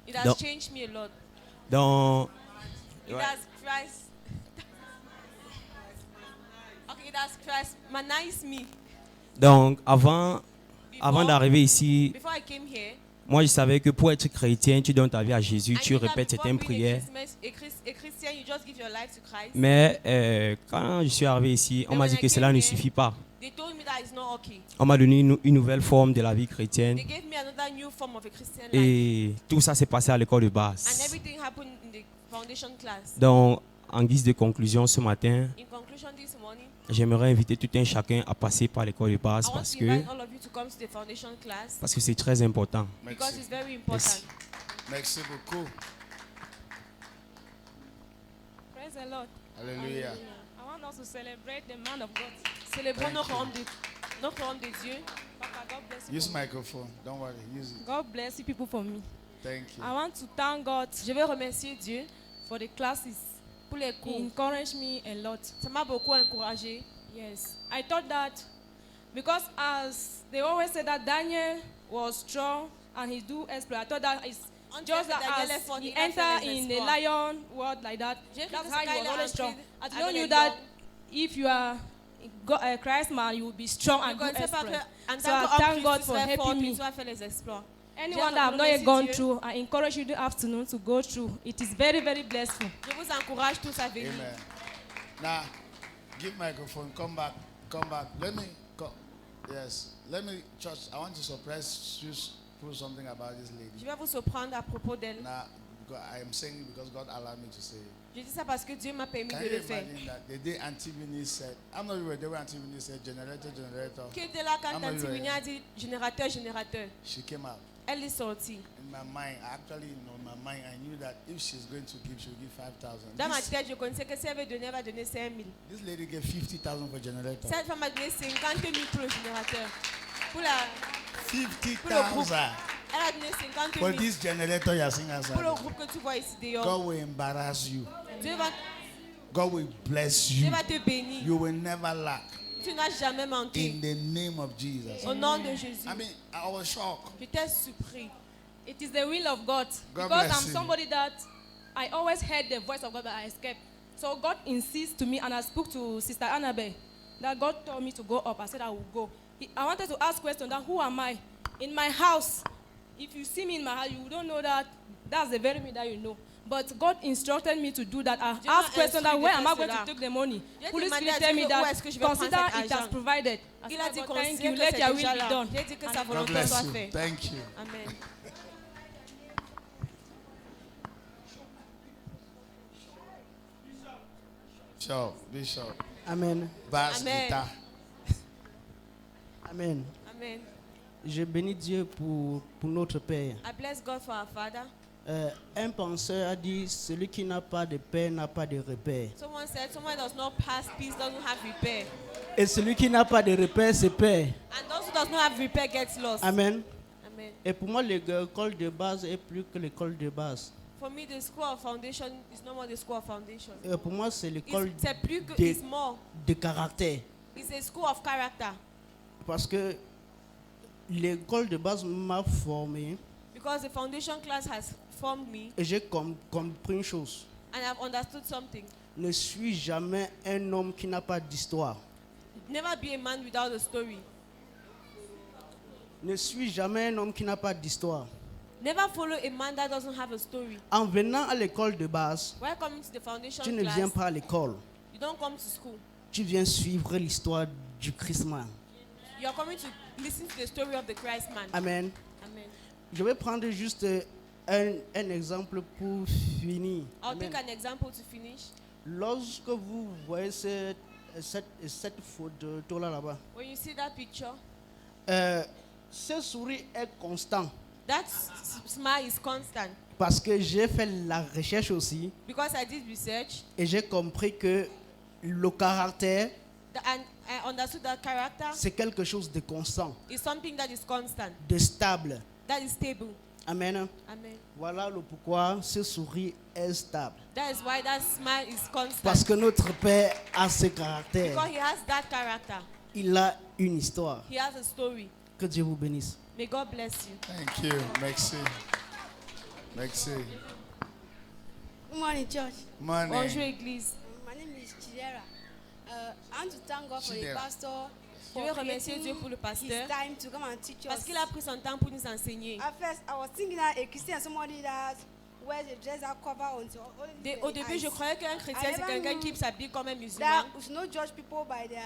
it has Donc- changed me a lot. Donc, It ouais. has Christ. Okay, it has Christ me. Donc, avant d'arriver ici, Before I came here, moi je savais que pour être chrétien, tu donnes ta vie à Jésus, I tu knew that répètes before certaines being prières. a Christian, you just give your life to Christ. Mais quand je suis arrivé ici, on But m'a when dit I que cela came ne here, suffit pas. They told me that it's not okay. On m'a donné une nouvelle forme de la vie chrétienne. They gave me another new form of a Christian life. Et tout ça s'est passé à l'école de And base. everything happened in the foundation class. Donc, en guise de conclusion ce matin, In conclusion this morning, j'aimerais inviter tout un chacun à passer par l'école de base I want parce to que invite all of you to come to the foundation class c'est très important. because it's very important. Merci beaucoup. Praise the Lord. Hallelujah. I want us to celebrate the man of God. Célébrons notre homme de Dieu. Papa, God bless you. Use microphone. Don't worry. Use it. God bless you people for me. Thank you. I want to thank God. Je vais remercier Dieu for the classes. Pour les He cours. encouraged me a lot. Ça m'a beaucoup encouragé. Yes. I thought that because as they always say that Daniel was strong and he do exploit. I thought that it's just that as he entered in the lion world like that, that's how he was always strong. I don't know that if you are a Christ man, you will be strong and do exploit. So I thank God for helping me. Anyone that have not yet gone through, I encourage you this afternoon to go through. It is very, very blessful. Je vous encourage tous à venir. Amen. Now, give microphone. Come back. Come back. Let me. Yes. Let me, church. I want to surprise you. Prove something about this lady. Je vais vous surprendre à propos d'elle. Now, I am saying it because God allowed me to say it. Je dis ça parce que Dieu m'a permis Can de you le faire. imagine that the day Auntie Winnie said, I'm not even there where Auntie Winnie said generator. Qui était là quand I'm not Auntie even Winnie a dit générateur. She came out. Elle est sortie. In my mind, actually, in my mind, I knew that if she's going to give, she'll give 5,000. Dans ma tête, je connaissais que si elle veut donner, elle va donner 5 000. This lady gave 50,000 for generator. Cette femme a donné 50 000 pour le générateur. Pour la 50,000 elle a donné 50 000 for this generator you're seeing outside. pour le groupe que tu vois ici dehors. God will embarrass you. Dieu va, God will bless you. Dieu va te bénir. You will never lack. Tu n'as jamais manqué. In the name of Jesus. Au nom de Jésus. I mean, I was shocked. J'étais surpris. It is the will of God. God Because bless I'm you. somebody that I always heard the voice of God, but I escaped. So God insists to me, and I spoke to Sister Annabelle, that God told me to go up. I said I will go. I wanted to ask question that who am I? In my house, if you see me in my house, you don't know that that's the very me that you know. But God instructed me to do that. I asked question that where am I going to take the money? Police will tell me that consider it as provided. I said, "God, thank you. Let your will be done." God bless you. Thank you. Amen. Bishop. Amen. Basse Amen. guitare. Amen. Amen. Je bénis Dieu pour notre Père. I bless God for our Father. Un penseur a dit, celui qui n'a pas de paix n'a pas de repère. Someone said, someone does not pass peace doesn't have repair. Et celui qui n'a pas de repère se perd. And those who does not have repair gets lost. Amen. Amen. Et pour moi, l'école de base est plus que l'école de base. For me, the school of foundation is no more the school of foundation. Pour moi, c'est l'école C'est plus que it's more. de caractère. It's a school of character. Parce que l'école de base m'a formé. Because the foundation class has formed me. Et j'ai compris une chose. And I've understood something. Ne suis jamais un homme qui n'a pas d'histoire. Never be a man without a story. Ne suis jamais un homme qui n'a pas d'histoire. Never follow a man that doesn't have a story. En venant à l'école de base, While coming to the foundation tu ne class, viens pas à l'école. you don't come to school. Tu viens suivre l'histoire du Christman. You are coming to listen to the story of the Christ man. Amen. Amen. Je vais prendre juste un exemple pour finir. I'll Amen. take an example to finish. Lorsque vous voyez cette photo là-bas, When you see that picture, ce sourire est constant. that smile is constant. Parce que j'ai fait la recherche aussi Because I did research, et j'ai compris que le caractère, and I understood that character c'est quelque chose de constant, is something that is constant, de stable. that is stable. Amen. Amen. Voilà le pourquoi ce sourire est stable. That is why that smile is constant. Parce que notre Père a ce caractère. Because he has that character. Il a une histoire. He has a story. Que Dieu vous bénisse. May God bless you. Thank you. Merci. Merci. Good morning, church. Morning. Bonjour, Église. My name is Chidera. I want to thank God for the Chidera. pastor. Je veux remercier Dieu pour le pasteur His time to come and teach parce us. qu'il a pris son temps pour nous enseigner. At first, I was thinking that a Christian, somebody that wears a dress that cover until Au début, je croyais qu'un chrétien, c'est quelqu'un qui s'habille comme un musulman. that we should not judge people by their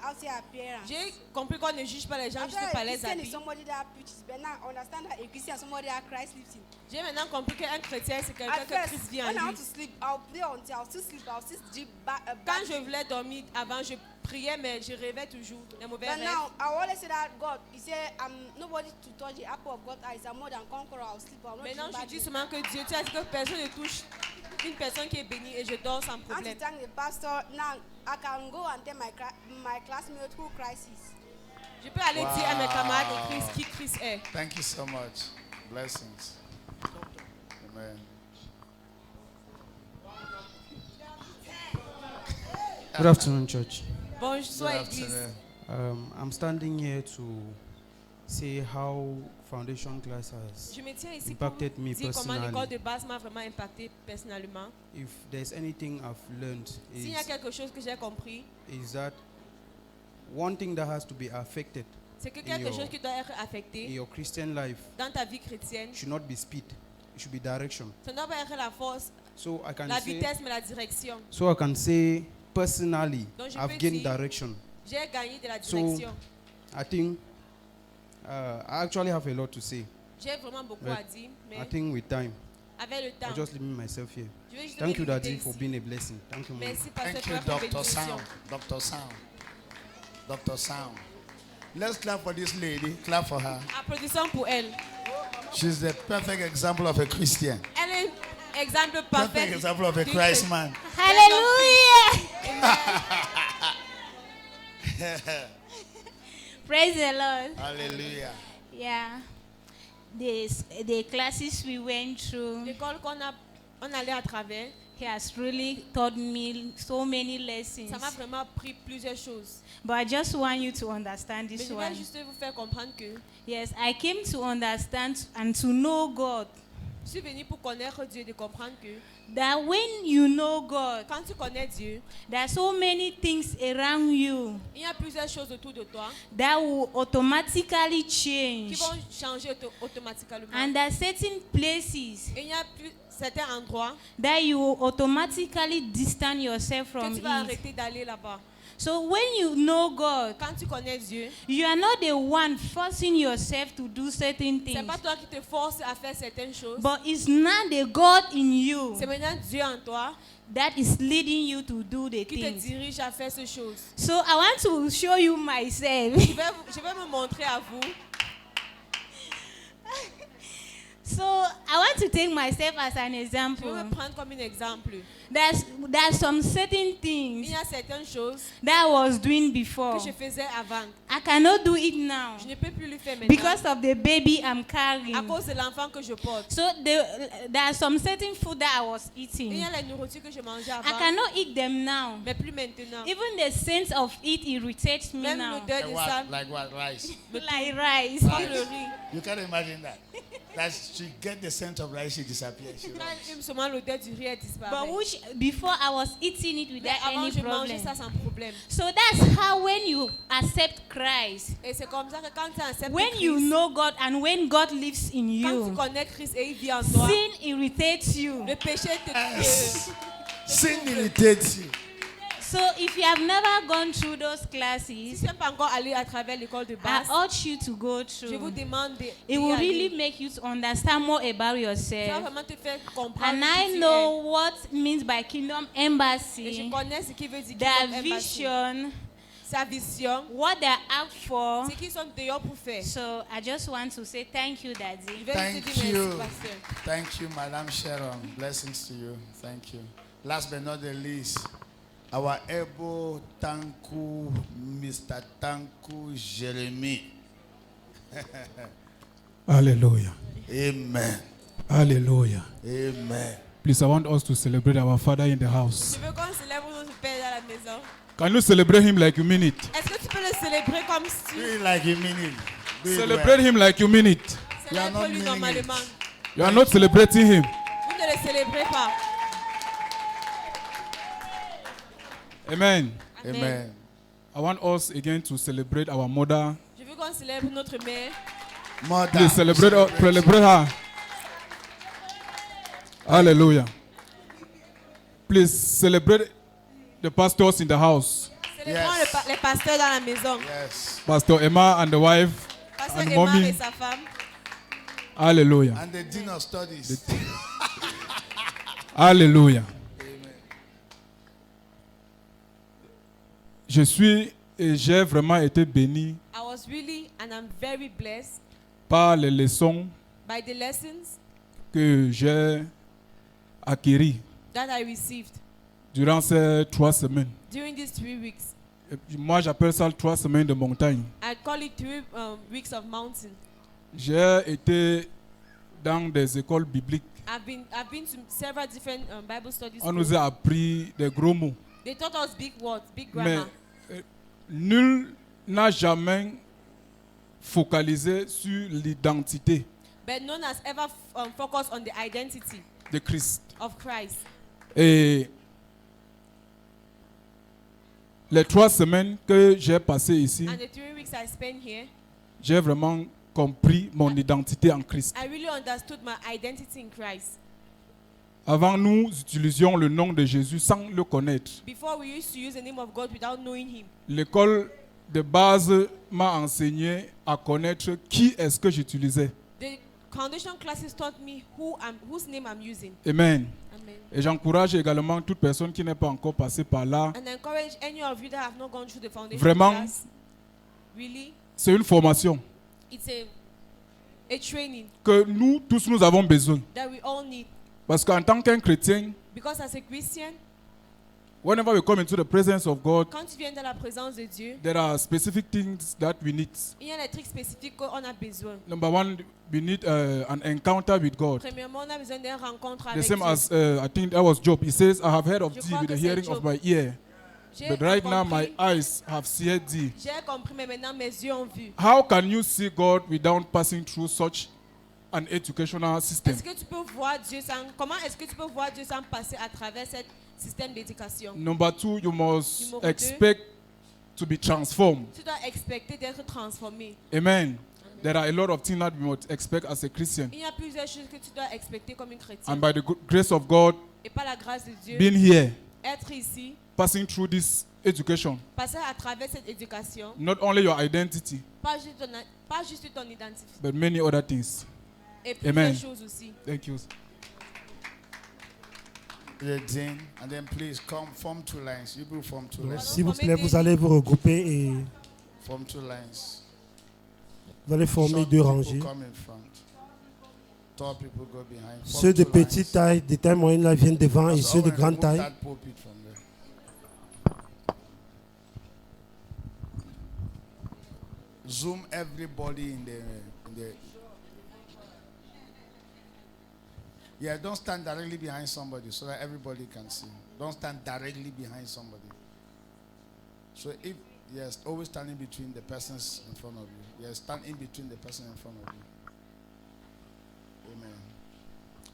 outside appearance. J'ai compris qu'on ne juge pas les gens juste After par a les Christian is habits. somebody that preaches, but now I understand that a Christian is somebody that Christ lives in. J'ai maintenant compris qu'un chrétien, c'est quelqu'un At que first, Christ vit en when I want lui. to sleep, I'll pray until I'll still sleep. I'll still dream Quand back. je voulais dormir avant, je priais, mais je rêvais toujours des mauvais But rêves. now, I always say that God, He said, I'm nobody to touch the apple of God's eyes. I'm more than conqueror. I'll sleep. I'll not Maintenant, dream je bad dis dreams. seulement que Dieu, tu as dit que personne ne touche une personne qui est bénie et je dors sans I want to problème. thank the pastor. Now, I can go and tell my classmates who Christ is. Je peux aller dire à mes camarades de Christ qui Christ est. Thank you so much. Blessings. Amen. Good afternoon, church. Bonjour, Église. I'm standing here to say how foundation class has Je me tiens ici pour impacted me dire comment l'école personally. de base m'a vraiment impacté personnellement. If there's anything I've learned, S'il y a quelque chose que j'ai compris, is that one thing that has to be affected c'est que in quelque your, chose qui doit être in affecté your Christian life dans ta vie chrétienne, should not be speed, it should be direction. ce ne doit pas être la force, So I can la say, vitesse, mais la direction. so I can say personally, Donc je I've peux gained dire, direction. j'ai gagné de la So direction. I think I actually have a lot to say. J'ai vraiment beaucoup But à dire, mais I think with time, avec le temps, I'll just limit myself here. je vais juste Thank me you, Daddy, limiter for ici. being a blessing. Thank you, Mom. Merci, Pasteur, Thank pour you, votre Dr. bénédiction. Sound. Dr. Sound. Dr. Sound. Let's clap for this lady. Clap for her. Applaudissons pour elle. She's the perfect example of a Christian. Elle est un exemple parfait. Perfect example of a Christ man. Hallelujah. Praise the Lord. Hallelujah. Yeah. The classes we went through, L'école on allait à travers, he has really taught me so many lessons. ça m'a vraiment appris plusieurs choses. But I just want you to understand Mais this je one. vais juste vous faire comprendre que Yes, I came to understand and to know God. je suis venue pour connaître Dieu et de comprendre que That when you know God, quand tu connais Dieu, there are so many things around you il y a plusieurs choses autour de toi that will automatically qui change. vont changer automatiquement. And there are certain places Et il y a certains endroits that you will automatically distance yourself que from tu vas it. arrêter d'aller là-bas. So when you know God, Quand tu connais Dieu, you are not the one forcing yourself to do certain c'est things. pas toi qui te forces à faire certaines choses. But it's not the God in you C'est maintenant Dieu en toi that is leading you to do the qui te things. dirige à faire ces choses. So I want to show you myself. Je vais me montrer à vous. So I want to take myself as an Je example. vais me prendre comme un exemple. There's some certain Il things y a certaines choses that I was doing before. que je faisais avant. I cannot do it now Je ne peux plus le faire maintenant. because of the baby I'm carrying. À cause de l'enfant que je porte. So there are some certain food that I was Il eating. y a la nourriture que je mangeais I avant. cannot eat them now. Mais plus maintenant. Even the sense of it irritates me Même now. l'odeur de ça. Like what? Rice. Like rice. Comme le riz. You can't imagine that. That she get the scent of rice, she disappears. She runs. But which, before I was eating it without any problem. problem. So that's how when you accept Christ, when you know God and when God lives in you, sin irritates you. Yes. Sin irritates you. So if you have never gone through those classes, I urge you to go through. It will really make you to understand more about yourself. And I know what means by kingdom embassy, their vision, what they're out for. So I just want to say thank you, Daddy. Thank you. Thank you, Madam Sharon. Blessings to you. Thank you. Last but not the least, our able Tanku, Mr. Tanku Jeremy. Hallelujah. Amen. Hallelujah. Amen. Please, I want us to celebrate our Father in the house. Can you celebrate him like you mean it? Est-ce que tu peux le célébrer comme si Do it like you mean it. Do it Celebrate him like you mean it. You are not meaning it. You are not celebrating him. Vous ne le célébrez pas. Amen. Amen. I want us again to celebrate our mother. Je veux qu'on célèbre notre mère. Mother. Please celebrate her. Hallelujah. Please celebrate the pastors in the house. Célébrons les pasteurs dans la maison. Yes. Pastor Emma and the wife Pasteur and Emma mommy. et sa femme. Hallelujah. And the Dean of Studies. Hallelujah. Je suis et j'ai vraiment été béni I was really and I'm very blessed par les leçons by the lessons que j'ai acquises that I received durant ces 3 semaines. during these 3 weeks. Moi, j'appelle ça 3 semaines de montagne. I call it 3 weeks of mountain. J'ai été dans des écoles bibliques. I've been to several different Bible studies. On nous a appris des gros mots. They taught us big words, big Mais grammar. Nul n'a jamais focalisé sur l'identité But none has ever focused on the identity de Christ. of Christ. Et les 3 semaines que j'ai passées ici, And the 3 weeks I spent here, j'ai vraiment compris mon identité en Christ. I really understood my identity in Christ. Avant, nous utilisions le nom de Jésus sans le connaître. Before we used to use the name of God without knowing Him. L'école de base m'a enseigné à connaître qui est-ce que j'utilisais. The foundation classes taught me whose name I'm using. Amen. Amen. Et j'encourage également toute personne qui n'est pas encore passée par là. And I encourage any of you that have not gone through the foundation Vraiment, class. Really, c'est une formation it's a training que nous tous nous avons besoin. that we all need. Parce qu'en tant qu'un chrétien, Because as a Christian, whenever we come into the presence of God, quand tu viens dans la présence de Dieu, there are specific things that we need. il y a des trucs spécifiques qu'on a besoin. Number one, we need an encounter with God. Premièrement, on a besoin d'une rencontre The avec same Dieu. as I think that was Job. He says, "I have heard of Je thee crois with que the c'est hearing Job. of my ear, J'ai but right now my compris. eyes have seen thee." J'ai compris, mais maintenant mes yeux ont vu. How can you see God without passing through such an educational system? Est-ce que tu peux voir Dieu comment est-ce que tu peux voir Dieu sans passer à travers ce système d'éducation? Number two, you must Numéro deux. expect to be transformed. Tu dois expecter d'être transformé. Amen. There are a lot of things that we must expect as a Christian. Il y a plusieurs choses que tu dois expecter comme une chrétienne. And by the grace of God, Et par la grâce de Dieu, being here, être ici, passing through this education, passer à travers cette éducation, not only your identity, pas juste ton identité, but many other things. et plusieurs Amen. choses aussi. Thank you. The Dean, and then please come form 2 lines. You will form 2 Donc, lines. s'il vous plaît, vous allez vous regrouper et Form 2 lines. vous allez former Short 2 people rangées. come in front. Tall people go behind. Form Ceux de 2 lines. petite taille, de taille moyenne là viennent devant et Pastor ceux de Owen, grande remove taille. that pulpit from there. Zoom everybody in the. Yeah, don't stand directly behind somebody so that everybody can see. Don't stand directly behind somebody. So if yes, always stand in between the persons in front of you. Yes, stand in between the person in front of you. Amen.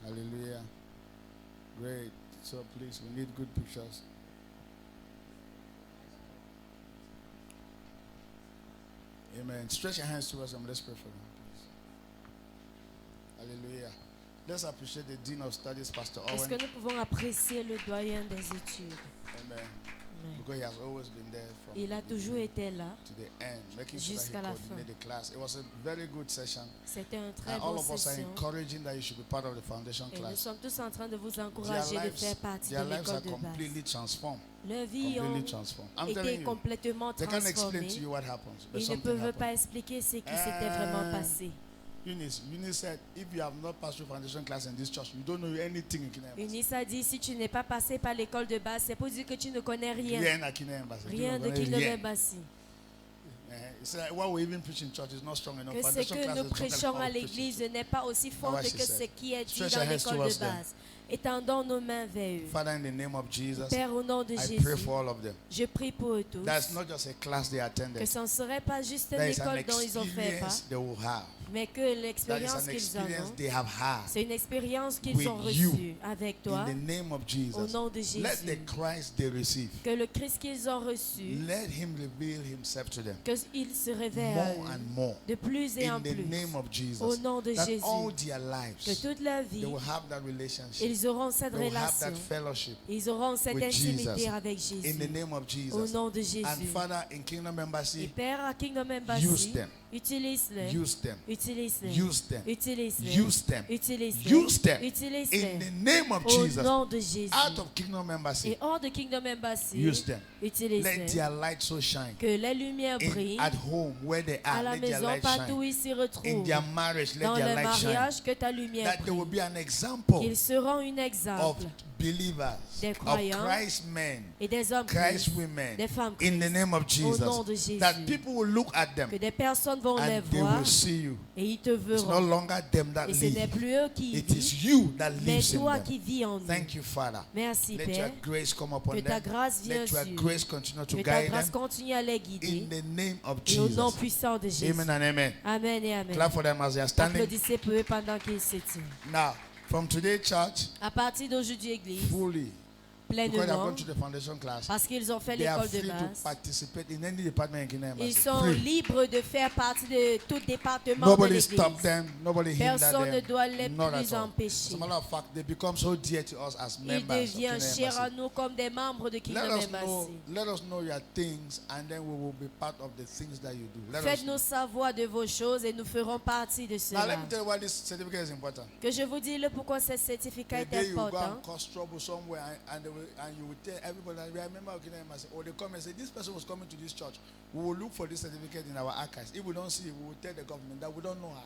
Hallelujah. Great. So please, we need good pictures. Amen. Stretch your hands towards them. Let's pray for them, please. Hallelujah. Let's appreciate the Dean of Studies, Pastor Owen. Est-ce que nous pouvons apprécier le doyen des études? Amen. Because he has always been there from Il a toujours été là to the end, making sure that jusqu'à he la fin. coordinated the class. It was a very good session. C'était une très And all bonne of us are session. encouraging that you should be part of the foundation Et nous class. sommes tous en train de vous encourager de faire partie de Their lives are l'école de base. completely transformed. Leurs vies ont Completely transformed. I'm telling été you, complètement they can't explain transformées. to you what happens. But Ils ne something peuvent happened. pas expliquer ce qui s'était vraiment passé. Eunice said, if you have not passed through foundation class in this church, you don't know anything in Kenya. Eunice a dit, si tu n'es pas passé par l'école de base, c'est pour dire que tu ne connais rien. Rien à Kenya Embassy. Rien de Kingdom Embassy. It's like what we even preach in church is not strong enough. Que ce Foundation que class nous is something prêchons à called l'église n'est pas aussi fort That's what que she ce said. qui est dit Stretch dans your hands l'école towards de them. base. Étendons nos mains vers eux. Father, in the name of Jesus, Père, au nom de I Jésus, pray for all of them. je prie pour eux tous. That's not just a class they attended. Que ce ne serait pas juste une That is an école dont ils ont fait part, experience they will have. mais que That is l'expérience an qu'ils en experience ont, they have had c'est une expérience qu'ils with ont you. reçue avec toi. In the name of Au Jesus, nom de Jésus. let the Christ they receive, Que le Christ qu'ils ont reçu, let him reveal himself to them qu'il se révèle à more eux, and more. de plus et In en the plus. name of Jesus, Au nom de that Jésus. all their lives, Que toute leur they vie, will have that relationship. ils auront cette They will have relation. that fellowship Ils auront cette with intimité Jesus. avec In Jésus. the name of Jesus. Au nom de Jésus. And Father, in Kingdom Et Embassy, Père, à Kingdom use Embassy, them. utilise-les. Use them. Utilise-les. Use them. Utilise-les. Use them. Utilise-les. Use them. Utilise-les. In the name of Au Jesus. nom de Jésus. Out of Kingdom Embassy, Et hors de Kingdom Embassy, use them. Let utilise-les. their light so shine. Que les lumières brillent At home, where they à are, la let their maison, light partout où shine. ils s'y In retrouvent. their marriage, let Dans their le light shine. mariage, que ta lumière That they will brille. be an example Qu'ils seront un of exemple believers, des of croyants Christ men, et des hommes Christ Christ, women, des femmes in the Christ. name of Au nom de Jesus. Jésus. That people will look at them Que des personnes vont les and they voir will see you. et ils te It's no verront. longer them that Et ce n'est live. plus eux qui y It is vivent, you that mais lives in toi them. qui vis en nous. Thank you, Father. Merci, Let Père. your grace come upon Que ta them. grâce vienne Let your sur grace continue to Que ta guide grâce them. continue à les guider. In the name of Et au nom Jesus. puissant de Jésus. Amen and amen. Amen et amen. Clap for them as they are standing. Applaudissez pour eux pendant qu'ils s'étirent. Now, from today, church, À partir d'aujourd'hui, Église, fully, because they have pleinement, gone to the foundation class, parce qu'ils ont fait they are l'école de free to base, participate in any department in Kingdom ils Embassy. sont Free. libres de faire partie de tout département de Nobody l'Église. stop them. Nobody hinder Personne ne them. doit les Not at plus all. As empêcher. a matter of fact, they become so dear to us as Ils members of deviennent Kingdom chers à Embassy. nous comme des membres de Kingdom Embassy. Let us know your things, and then we will be part of the things that you do. Let us Faites-nous savoir de vos choses et nous ferons partie de Now, cela. let me tell you why this certificate is important. Que je vous dis le pourquoi ce certificat The est day you go important. and cause trouble somewhere, and you will tell everybody, we are a member of Kingdom Embassy, or they come and say, this person was coming to this church. We will look for this certificate in our archives. If we don't see it, we will tell the government that we don't know her.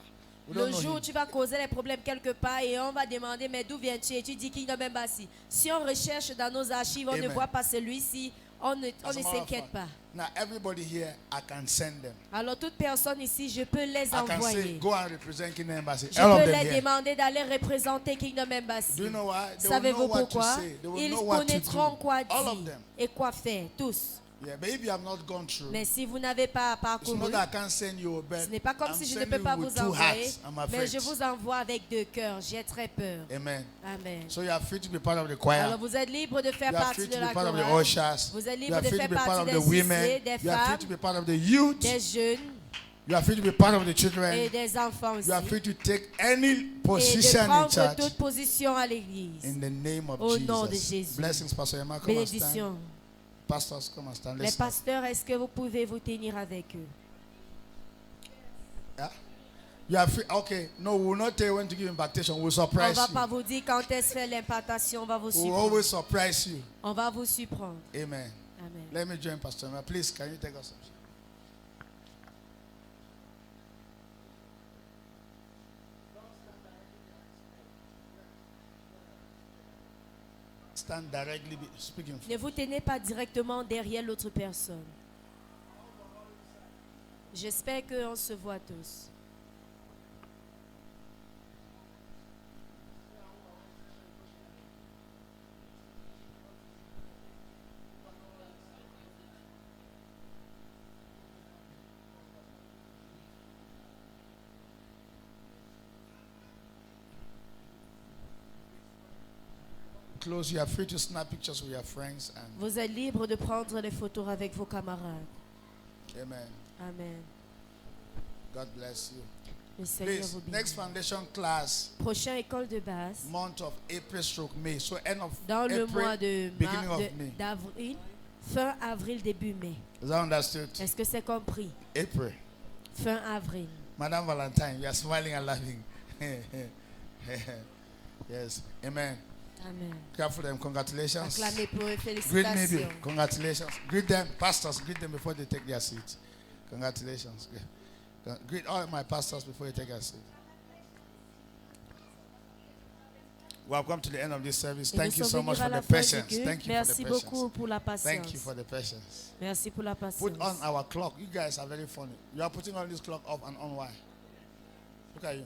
We don't Le know jour où him. tu vas causer les problèmes quelque part et on va demander mais d'où viens-tu et tu dis Kingdom Embassy. Si on recherche dans nos archives, on ne Amen. voit pas celui-ci, on ne As a matter of s'inquiète fact, pas. Now, everybody here, I can send them. Alors toute personne ici, je peux les I can say, envoyer. go and represent Kingdom Embassy. Je All of peux them les here. demander d'aller représenter Kingdom Embassy. Do you know why? They will Savez-vous know what to pourquoi? say. They will Ils know what to connaîtront do. quoi All of dire them. et quoi faire, tous. Yeah, but if you have not gone through, Mais si vous n'avez pas it's parcouru, not that I can't send you, but ce n'est pas comme I'm si je ne sending peux pas you with vous two envoyer, hearts, I'm mais afraid. je vous envoie avec deux cœurs. J'ai très peur. Amen. Amen. So you are free to be part of the choir. Alors vous êtes libre de faire You are partie free de to la be part of the chorale. ushers. Vous êtes You libre are de free faire to be part partie of des the women. huissiers, des You are free femmes, to be part of the youth. des jeunes You are free to be part of the et children. des enfants aussi. You are free to take any Et de position in prendre church. toute position à l'église. In the name of Au nom de Jesus. Jésus. Blessings, Pastor Emma. Come and stand. Bénédiction. Pastors, come and stand. Les Let's pasteurs, est-ce que vous pouvez vous tenir avec eux? Yeah? You are free. Okay. No, we will not tell you when to give impactation. We will On ne surprise va you. pas vous dire quand est-ce fait l'implantation, on va vous We will surprendre. always surprise you. On va vous surprendre. Amen. Amen. Let me join Pastor Emma. Please, can you take us some? Stand directly speaking. Ne vous tenez pas directement derrière l'autre personne. J'espère qu'on se voit tous. close, you are free to snap pictures with your friends. And vous êtes libre de prendre les photos avec vos camarades. Amen. Amen. God bless you. Le Seigneur Please, vous bénisse. next foundation class. Prochain école de base. Month of April/May. So end of dans April, le mois de beginning of May. d'avril, fin avril, début mai. Is that understood? Est-ce que c'est compris? April. Fin avril. Madame Valentine, you are smiling and laughing. Yes. Amen. Amen. Clap for them. Congratulations. Acclamez pour eux. Greet Félicitations. me. Congratulations. Greet them. Pastors, greet them before they take their seats. Congratulations. Greet all my pastors before you take your seat. We have come to the end of this service. Thank you so much for the patience. Thank you Merci for the beaucoup pour la patience. patience. Thank you for the patience. Merci pour la patience. Put on our clock. You guys are very funny. You are putting on this clock off and on. Why? Look at you.